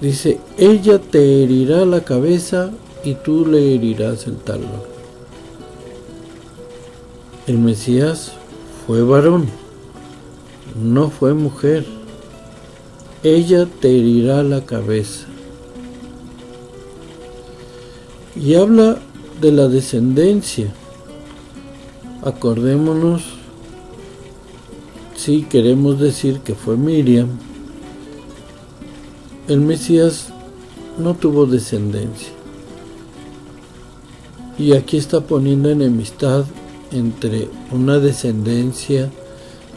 Dice: ella te herirá la cabeza y tú le herirás el talón. El Mesías fue varón, no fue mujer. Ella te herirá la cabeza. Y habla de la descendencia. Acordémonos, si queremos decir que fue Miriam, el Mesías no tuvo descendencia. Y aquí está poniendo enemistad entre una descendencia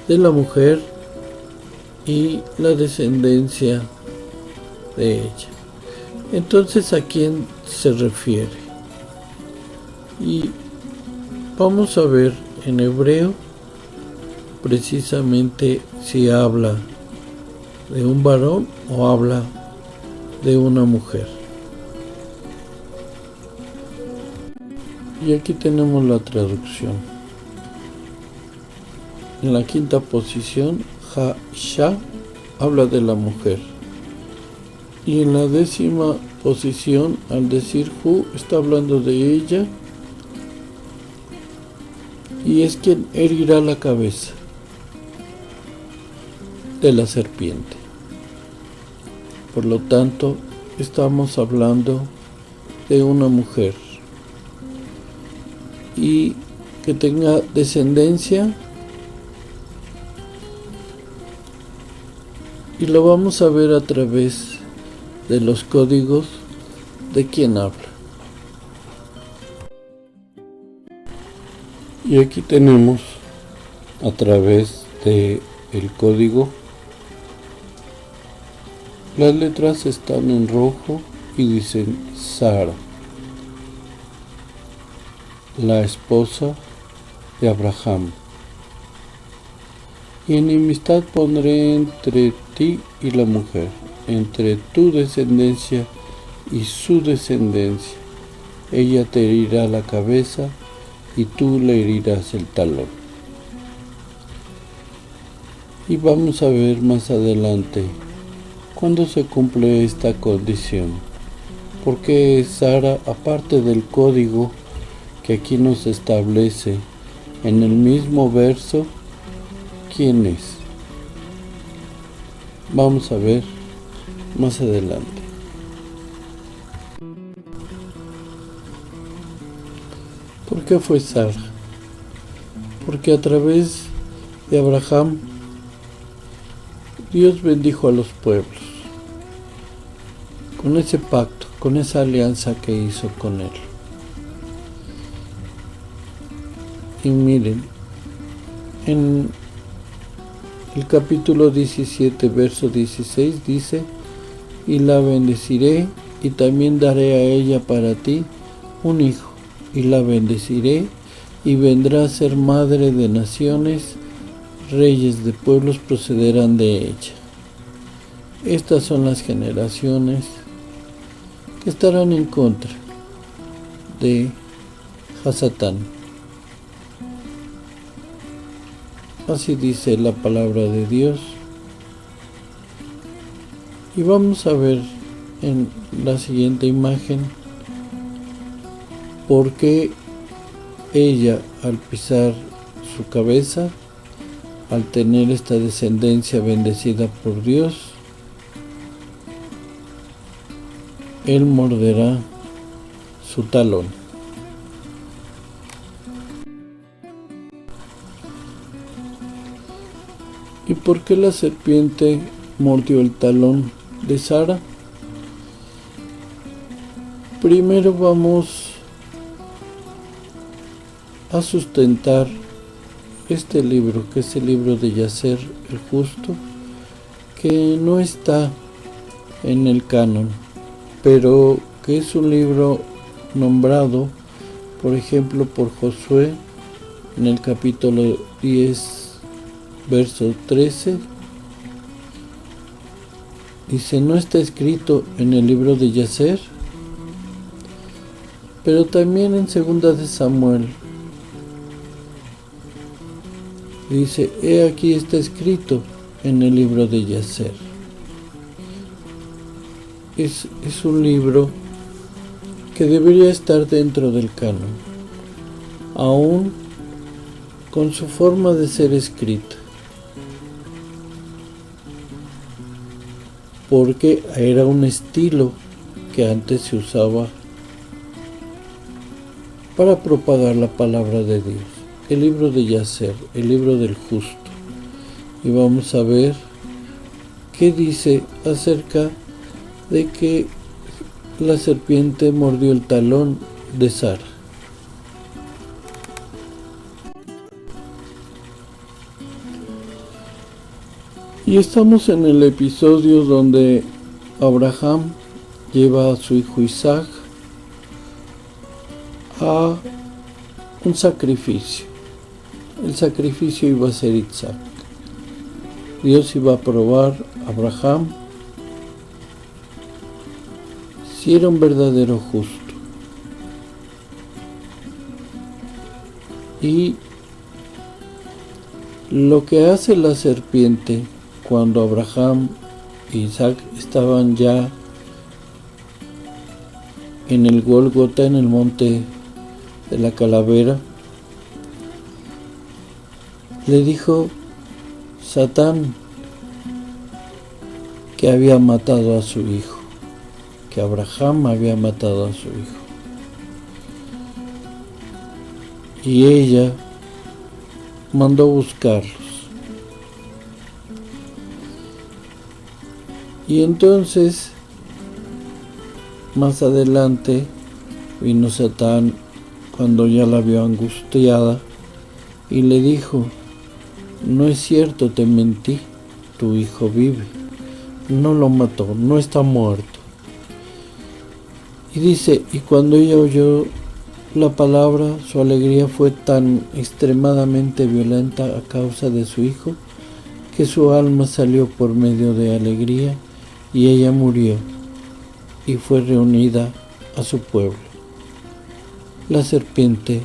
de la mujer y la descendencia de ella. Entonces, ¿a quién se refiere? Y vamos a ver en hebreo precisamente si habla de un varón o habla de una mujer. Y aquí tenemos la traducción. En la quinta posición, Ha-Sha habla de la mujer. Y en la 10ª posición, al decir Hu, está hablando de ella. Y es quien herirá la cabeza de la serpiente. Por lo tanto, estamos hablando de una mujer. Y que tenga descendencia. Y lo vamos a ver a través de los códigos de quien habla. Y aquí tenemos a través de el código, las letras están en rojo y dicen Sara, la esposa de Abraham. Y enemistad pondré entre ti y la mujer, entre tu descendencia y su descendencia. Ella te herirá la cabeza y tú le herirás el talón. Y vamos a ver más adelante cuándo se cumple esta condición. Porque Sara, aparte del código que aquí nos establece en el mismo verso, ¿quién es? Vamos a ver más adelante. ¿Por qué fue Sara? Porque a través de Abraham, Dios bendijo a los pueblos. Con ese pacto, con esa alianza que hizo con él. Y miren, en el capítulo 17, verso 16 dice: y la bendeciré y también daré a ella para ti un hijo, y la bendeciré y vendrá a ser madre de naciones, reyes de pueblos procederán de ella. Estas son las generaciones que estarán en contra de Hasatán. Así dice la palabra de Dios. Y vamos a ver en la siguiente imagen por qué ella, al pisar su cabeza, al tener esta descendencia bendecida por Dios, él morderá su talón. ¿Y por qué la serpiente mordió el talón de Sara? Primero vamos a sustentar este libro, que es el libro de Yacer el Justo, que no está en el canon, pero que es un libro nombrado, por ejemplo, por Josué en el capítulo 10, verso 13, dice: no está escrito en el libro de Yacer, pero también en 2 de Samuel dice: he aquí está escrito en el libro de Yacer. Es un libro que debería estar dentro del canon, aún con su forma de ser escrita, porque era un estilo que antes se usaba para propagar la palabra de Dios. El libro de Yacer, el libro del justo. Y vamos a ver qué dice acerca de que la serpiente mordió el talón de Sara. Y estamos en el episodio donde Abraham lleva a su hijo Isaac a un sacrificio. El sacrificio iba a ser Isaac. Dios iba a probar a Abraham si era un verdadero justo. Y lo que hace la serpiente cuando Abraham e Isaac estaban ya en el Gólgota, en el monte de la calavera, le dijo Satán que había matado a su hijo, que Abraham había matado a su hijo. Y ella mandó buscarlos. Y entonces, más adelante, vino Satán cuando ya la vio angustiada y le dijo: no es cierto, te mentí, tu hijo vive, no lo mató, no está muerto. Y dice, y cuando ella oyó la palabra, su alegría fue tan extremadamente violenta a causa de su hijo, que su alma salió por medio de alegría, y ella murió, y fue reunida a su pueblo. La serpiente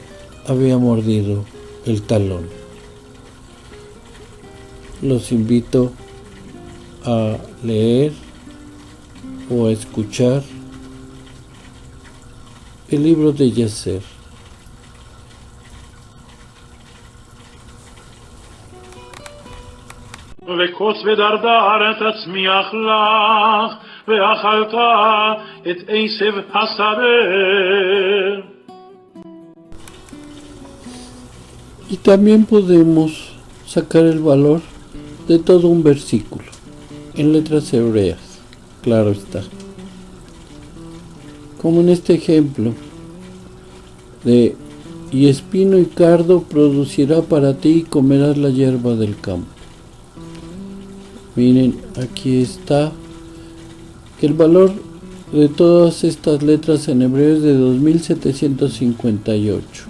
había mordido el talón. Los invito a leer o a escuchar el libro de Yacer. וכוס ודרדר תצמיח לך, ואכלת את עשב השדה. Y también podemos sacar el valor de todo un versículo, en letras hebreas, claro está. Como en este ejemplo de: y espino y cardo producirá para ti y comerás la hierba del campo. Miren, aquí está que el valor de todas estas letras en hebreo es de 2758,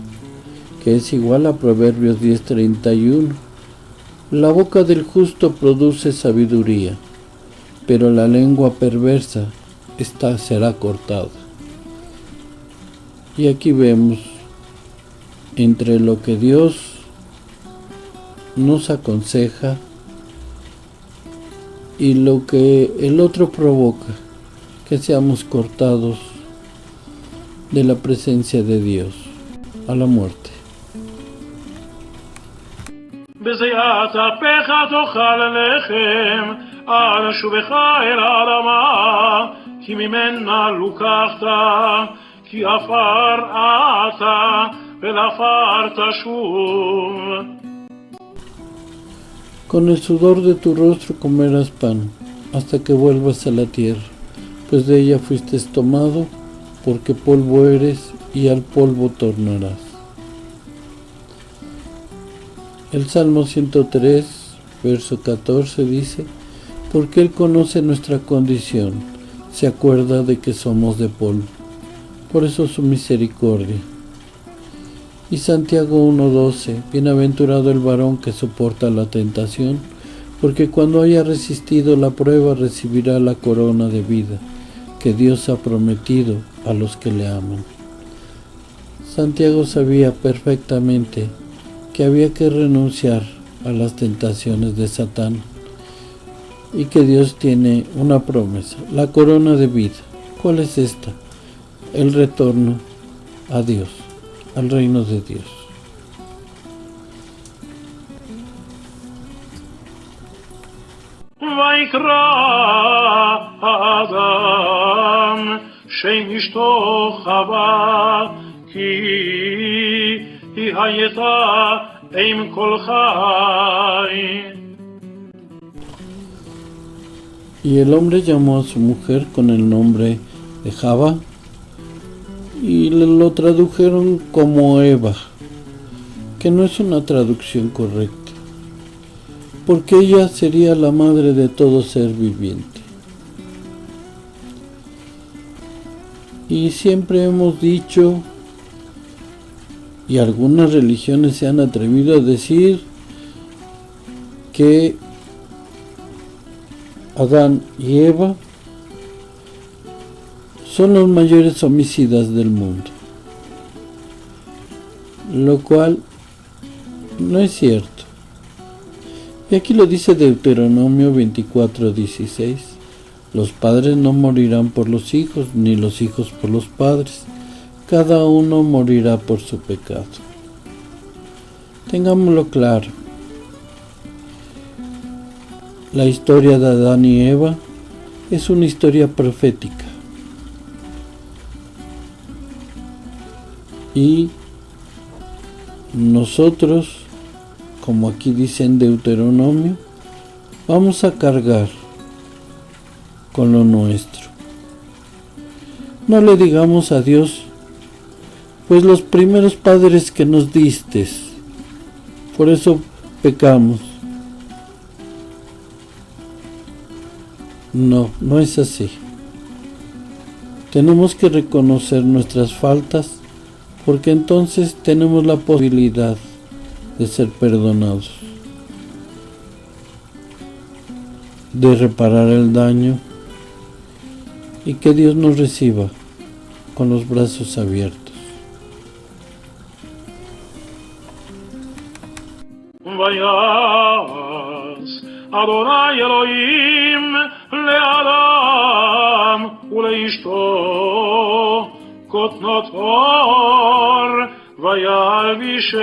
que es igual a Proverbios 10:31. La boca del justo produce sabiduría, pero la lengua perversa será cortada. Y aquí vemos entre lo que Dios nos aconseja y lo que el otro provoca, que seamos cortados de la presencia de Dios a la muerte. בזיעת אפיך תאכל לחם, אל שובך אל האדמה, כי ממנה לוקחת, כי עפר אתה, ולעפר תשוב. Con el sudor de tu rostro comerás pan, hasta que vuelvas a la tierra, pues de ella fuiste tomado, porque polvo eres, y al polvo tornarás. El Salmo 103, verso 14 dice: porque Él conoce nuestra condición, se acuerda de que somos de polvo, por eso su misericordia. Y Santiago 1:12, bienaventurado el varón que soporta la tentación, porque cuando haya resistido la prueba recibirá la corona de vida que Dios ha prometido a los que le aman. Santiago sabía perfectamente que había que renunciar a las tentaciones de Satán y que Dios tiene una promesa, la corona de vida. ¿Cuál es esta? El retorno a Dios, al reino de Dios. ויקרא האדם שם אשתו חווה, כי היא הייתה אם כל חי. Y el hombre llamó a su mujer con el nombre de Java, y lo tradujeron como Eva, que no es una traducción correcta, porque ella sería la madre de todo ser viviente. Y siempre hemos dicho, y algunas religiones se han atrevido a decir, que Adán y Eva son los mayores homicidas del mundo, lo cual No es cierto. Y aquí lo dice Deuteronomio 24:16. Los padres no morirán por los hijos, ni los hijos por los padres. Cada uno morirá por su pecado. Tengámoslo claro. La historia de Adán y Eva es una historia profética. Y nosotros, como aquí dice en Deuteronomio, vamos a cargar con lo nuestro. No le digamos a Dios, pues los primeros padres que nos diste, por eso pecamos. No, no es así. Tenemos que reconocer nuestras faltas, porque entonces tenemos la posibilidad de ser perdonados, de reparar el daño y que Dios nos reciba con los brazos abiertos. Vayas Adonai Elohim le'adam uleishto kotnot or vayalvishem.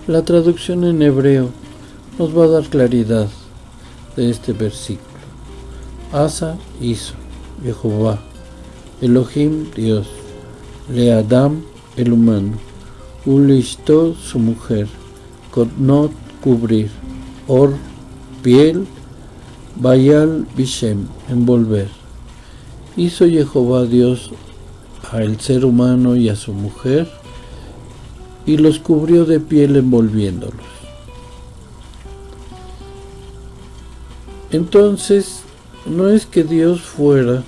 La traducción en hebreo nos va a dar claridad de este versículo. Asa hizo, Jehová, Elohim Dios, Leadam el humano, Ulishto su mujer, Kotnot cubrir, Or piel, Bayal Bishem envolver. Hizo Jehová Dios al ser humano y a su mujer, y los cubrió de piel envolviéndolos. Entonces, no es que Dios fuera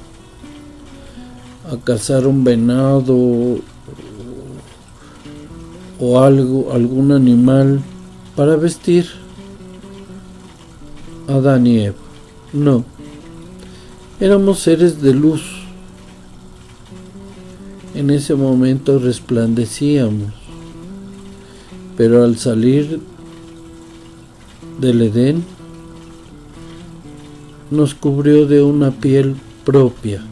a cazar un venado o algún animal para vestir a Adán y Eva. No, éramos seres de luz. En ese momento resplandecíamos, pero al salir del Edén nos cubrió de una piel propia.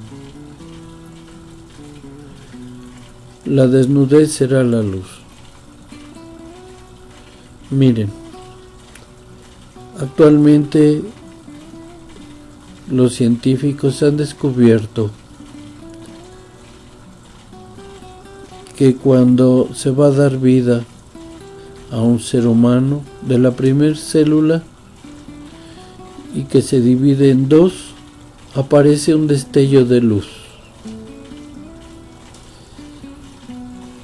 La desnudez será la luz. Miren, actualmente los científicos han descubierto que cuando se va a dar vida a un ser humano de la primer célula y que se divide en dos, aparece un destello de luz.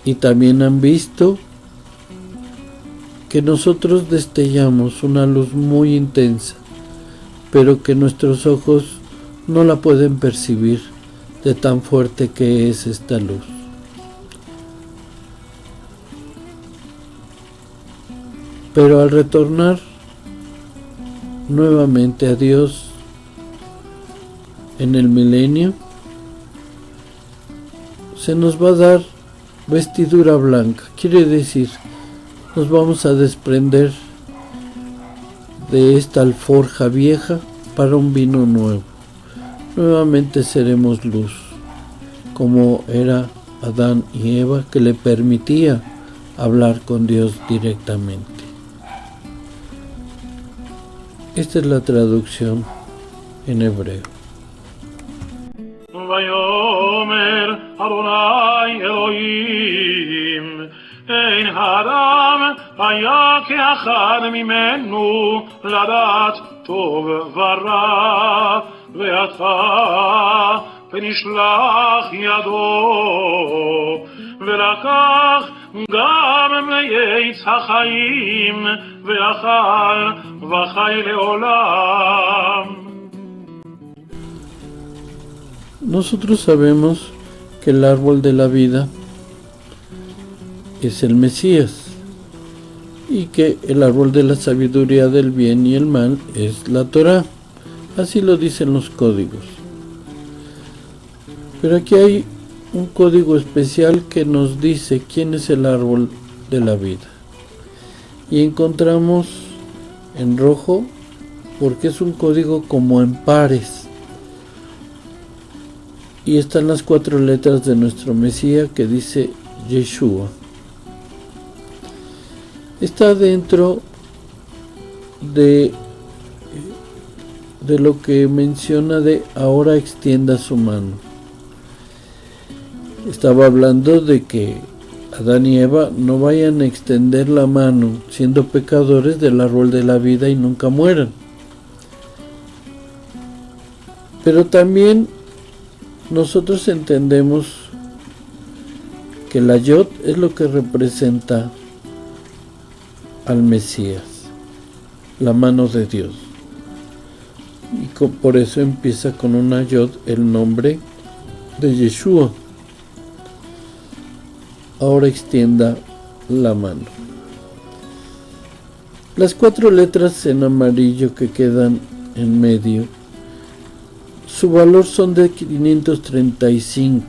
Y también han visto que nosotros destellamos una luz muy intensa, pero que nuestros ojos no la pueden percibir de tan fuerte que es esta luz. Pero al retornar nuevamente a Dios en el milenio, se nos va a dar vestidura blanca. Quiere decir, nos vamos a desprender de esta alforja vieja para un vino nuevo. Nuevamente seremos luz, como era Adán y Eva, que le permitía hablar con Dios directamente. Esta es la traducción en hebreo. Vayomer Adonai Elohim ein Adam haya keachad mimenu ladat tov vara ve'ata penishloach yado ולקח גם מעץ החיים ואכל וחי לעולם. Nosotros sabemos que el árbol de la vida es el Mesías y que el árbol de la sabiduría del bien y el mal es la Torá. Así lo dicen los códigos. Pero aquí hay un código especial que nos dice quién es el árbol de la vida. Y encontramos en rojo porque es un código como en pares. Y están las 4 letras de nuestro Mesías que dice Yeshua. Está dentro de lo que menciona de ahora extienda su mano. Estaba hablando de que Adán y Eva no vayan a extender la mano siendo pecadores del árbol de la vida y nunca mueran. Pero también nosotros entendemos que la Yod es lo que representa al Mesías, la mano de Dios. Y por eso empieza con una Yod el nombre de Yeshua. Ahora extienda la mano. Las 4 letras en amarillo que quedan en medio, su valor son de 535.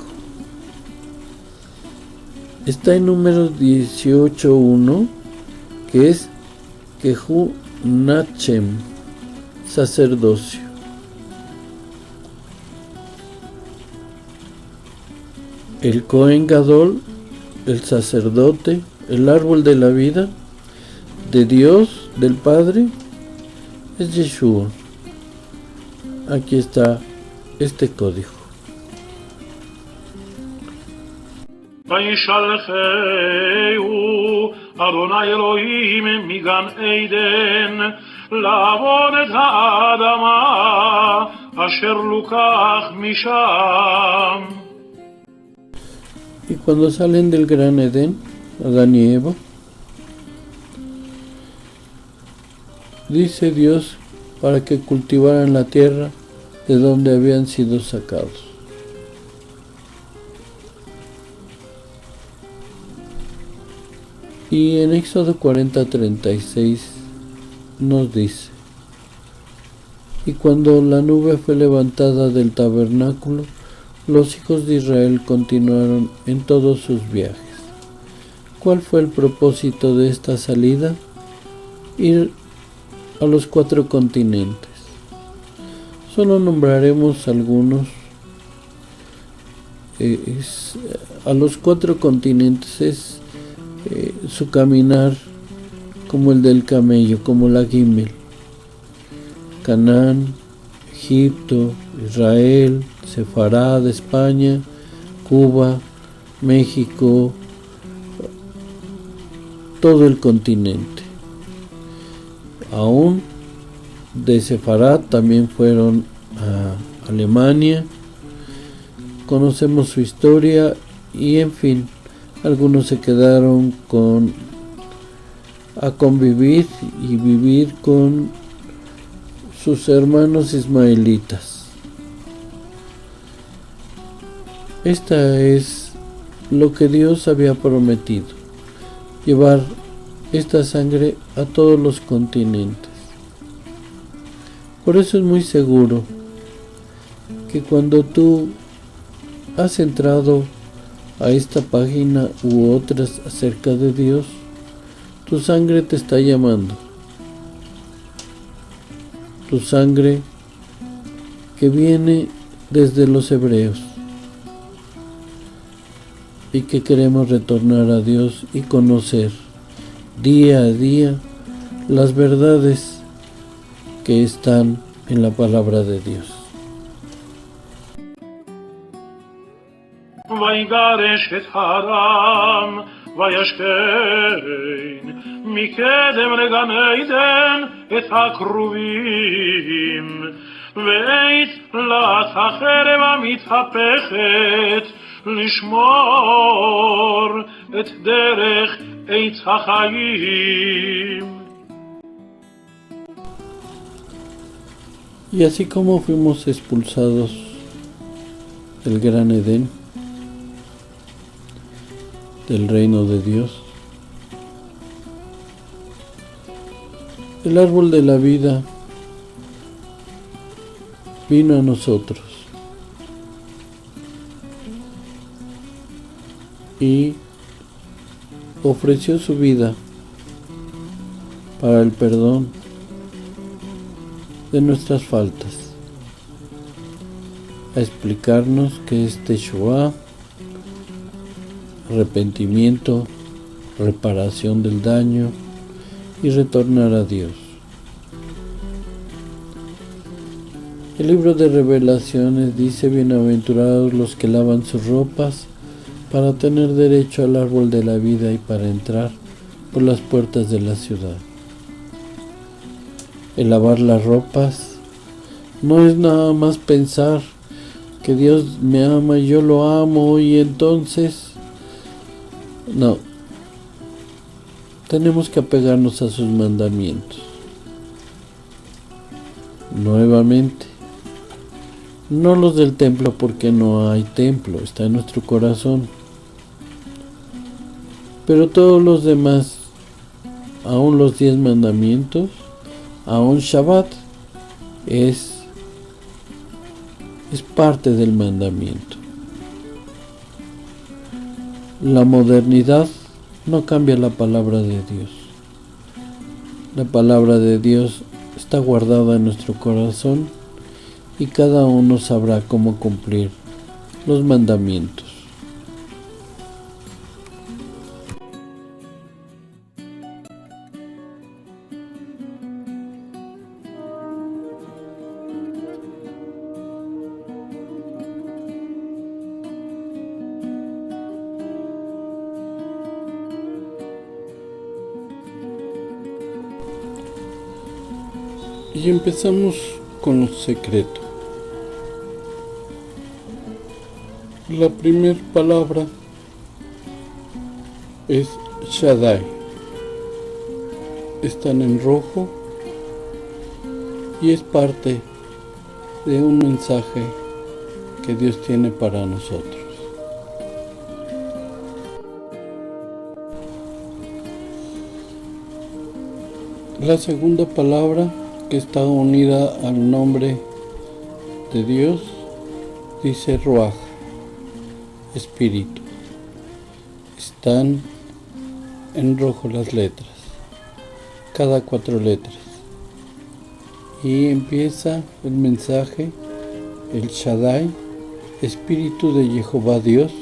Está en número 18.1, que es Kehu Nachem, sacerdocio. El Cohen Gadol, el sacerdote, el árbol de la vida, de Dios, del Padre, es Yeshua. Aquí está este código. וישלחהו אדוני אלוהים מגן עדן לעבוד את האדמה אשר לוקח משם. Y cuando salen del gran Edén, Adán y Eva, dice Dios para que cultivaran la tierra de donde habían sido sacados. Y en Éxodo 40:36 nos dice: y cuando la nube fue levantada del tabernáculo, los hijos de Israel continuaron en todos sus viajes. ¿Cuál fue el propósito de esta salida? Ir a los 4 continentes. Solo nombraremos algunos. A los 4 continentes es su caminar como el del camello, como la Gimel. Canaán, Egipto, Israel, Sefarad, España, Cuba, México, todo el continente. Aún de Sefarad también fueron a Alemania. Conocemos su historia y en fin, algunos se quedaron a convivir y vivir con sus hermanos ismaelitas. Esta es lo que Dios había prometido, llevar esta sangre a todos los continentes. Por eso es muy seguro que cuando tú has entrado a esta página u otras acerca de Dios, tu sangre te está llamando. Tu sangre que viene desde los hebreos y que queremos retornar a Dios y conocer día a día las verdades que están en la palabra de Dios. ויגרש את האדם וישכן מקדם לגן עדן את הכרובים ועת לת החרב המתהפכת לשמור את דרך עץ החיים. Y así como fuimos expulsados del gran Edén, del reino de Dios, el árbol de la vida vino a nosotros y ofreció su vida para el perdón de nuestras faltas, a explicarnos qué es Teshuvá, arrepentimiento, reparación del daño y retornar a Dios. El libro de Revelaciones dice: bienaventurados los que lavan sus ropas para tener derecho al árbol de la vida y para entrar por las puertas de la ciudad. El lavar las ropas no es nada más pensar que Dios me ama y yo lo amo y entonces no, tenemos que apegarnos a sus mandamientos. Nuevamente, no los del templo, porque no hay templo, está en nuestro corazón. Pero todos los demás, aún los 10 mandamientos, aún Shabbat, es parte del mandamiento. La modernidad no cambia la palabra de Dios. La palabra de Dios está guardada en nuestro corazón y cada uno sabrá cómo cumplir los mandamientos. Y empezamos con lo secreto. La primera palabra es Shaddai. Están en rojo y es parte de un mensaje que Dios tiene para nosotros. La segunda palabra, que está unida al nombre de Dios, dice Ruach, espíritu. Están en rojo las letras, cada 4 letras. Y empieza el mensaje, el Shaddai, espíritu de Jehová Dios.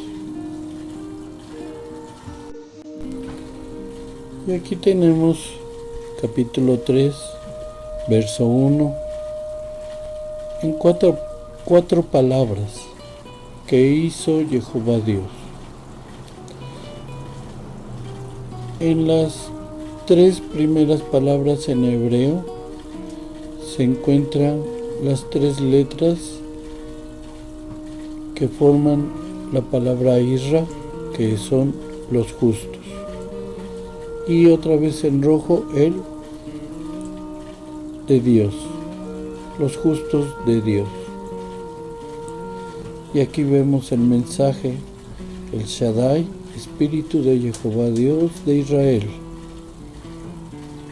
Y aquí tenemos capítulo 3, verso 1, en cuatro palabras que hizo Jehová Dios. En las 3 primeras palabras en hebreo se encuentran las 3 letras que forman la palabra Isra, que son los justos. Y otra vez en rojo el de Dios, los justos de Dios. Y aquí vemos el mensaje, el Shaddai, espíritu de Jehová Dios de Israel.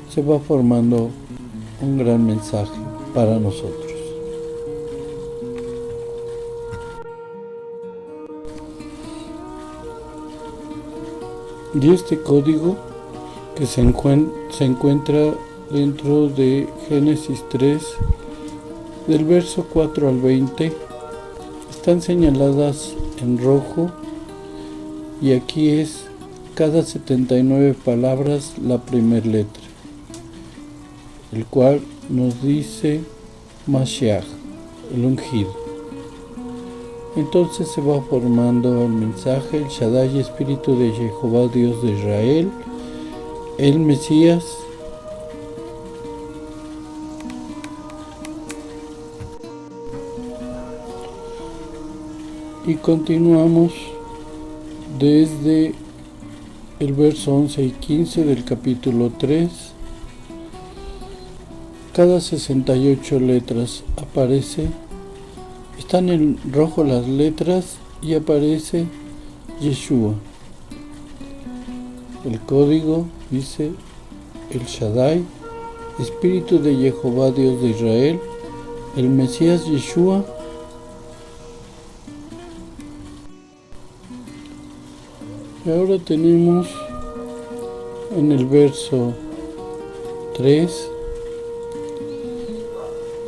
Se va formando un gran mensaje para nosotros. Y este código que se encuentra dentro de Génesis 3, del verso 4 al 20, están señaladas en rojo, y aquí es cada 79 palabras la primera letra, el cual nos dice Mashiach, el ungido. Entonces se va formando el mensaje, el Shaddai, espíritu de Jehová Dios de Israel, el Mesías, y continuamos desde el verso 11 y 15 del capítulo 3. Cada 68 letras aparece, están en rojo las letras y aparece Yeshua. El código dice el Shaddai, espíritu de Jehová Dios de Israel, el Mesías Yeshua, Y ahora tenemos en el verso 3,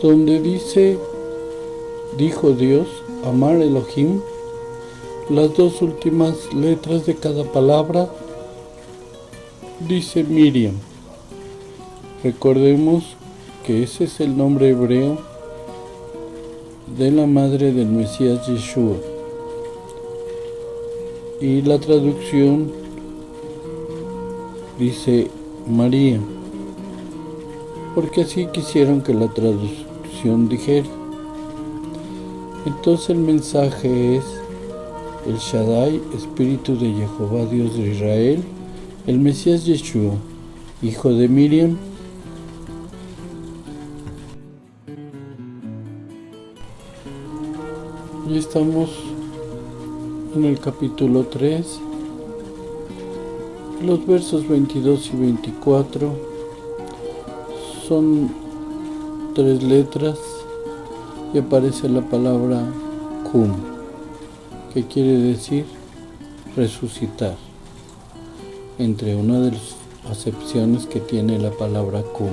donde dice, dijo Dios, Amar Elohim, las dos últimas letras de cada palabra, dice Miriam. Recordemos que ese es el nombre hebreo de la madre del Mesías Yeshua. Y la traducción dice María, porque así quisieron que la traducción dijera. Entonces el mensaje es: el Shaddai, Espíritu de Jehová, Dios de Israel, el Mesías Yeshua, hijo de Miriam. Y estamos en el capítulo 3, los versos 22 y 24 son 3 letras y aparece la palabra Kum, que quiere decir resucitar, entre una de las acepciones que tiene la palabra Kum.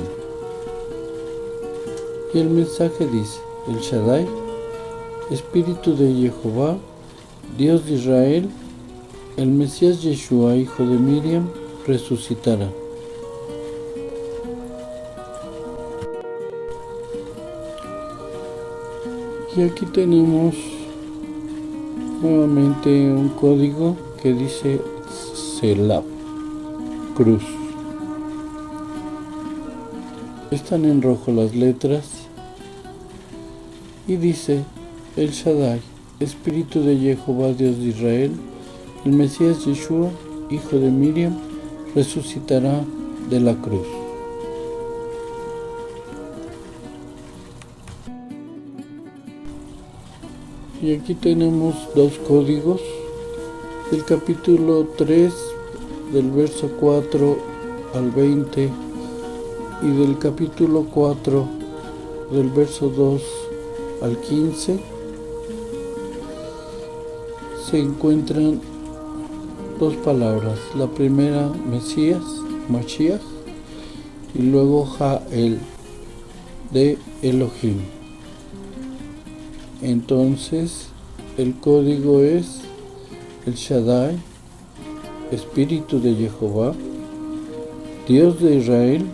Y el mensaje dice: el Shaddai, Espíritu de Jehová, Dios de Israel, el Mesías Yeshua, hijo de Miriam, resucitará. Y aquí tenemos nuevamente un código que dice Selah, cruz. Están en rojo las letras y dice: el Shaddai, Espíritu de Jehová, Dios de Israel, el Mesías Yeshua, hijo de Miriam, resucitará de la cruz. Y aquí tenemos 2 códigos del capítulo 3, del verso 4 al 20, y del capítulo 4, del verso 2 al 15, se encuentran 2 palabras. La primera, Mesías, Mashiach, y luego Jael, de Elohim. Entonces, el código es: el Shaddai, Espíritu de Jehová, Dios de Israel,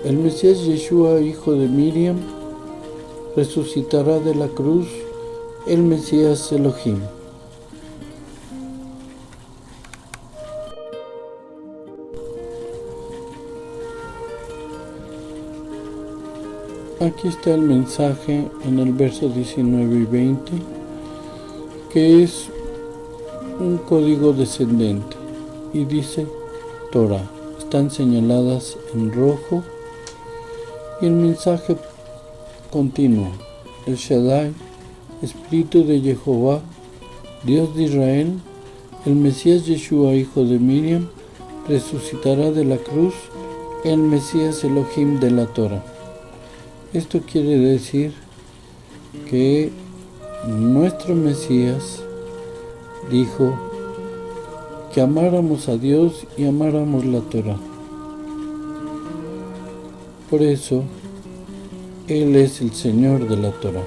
el Mesías Yeshua, hijo de Miriam, resucitará de la cruz, el Mesías Elohim. Aquí está el mensaje en el verso 19 y 20, que es un código descendente y dice Torah. Están señaladas en rojo y el mensaje continúa: el Shaddai, Espíritu de Jehová, Dios de Israel, el Mesías Yeshua, hijo de Miriam, resucitará de la cruz, el Mesías Elohim de la Torah. Esto quiere decir que nuestro Mesías dijo que amáramos a Dios y amáramos la Torah. Por eso, Él es el Señor de la Torah.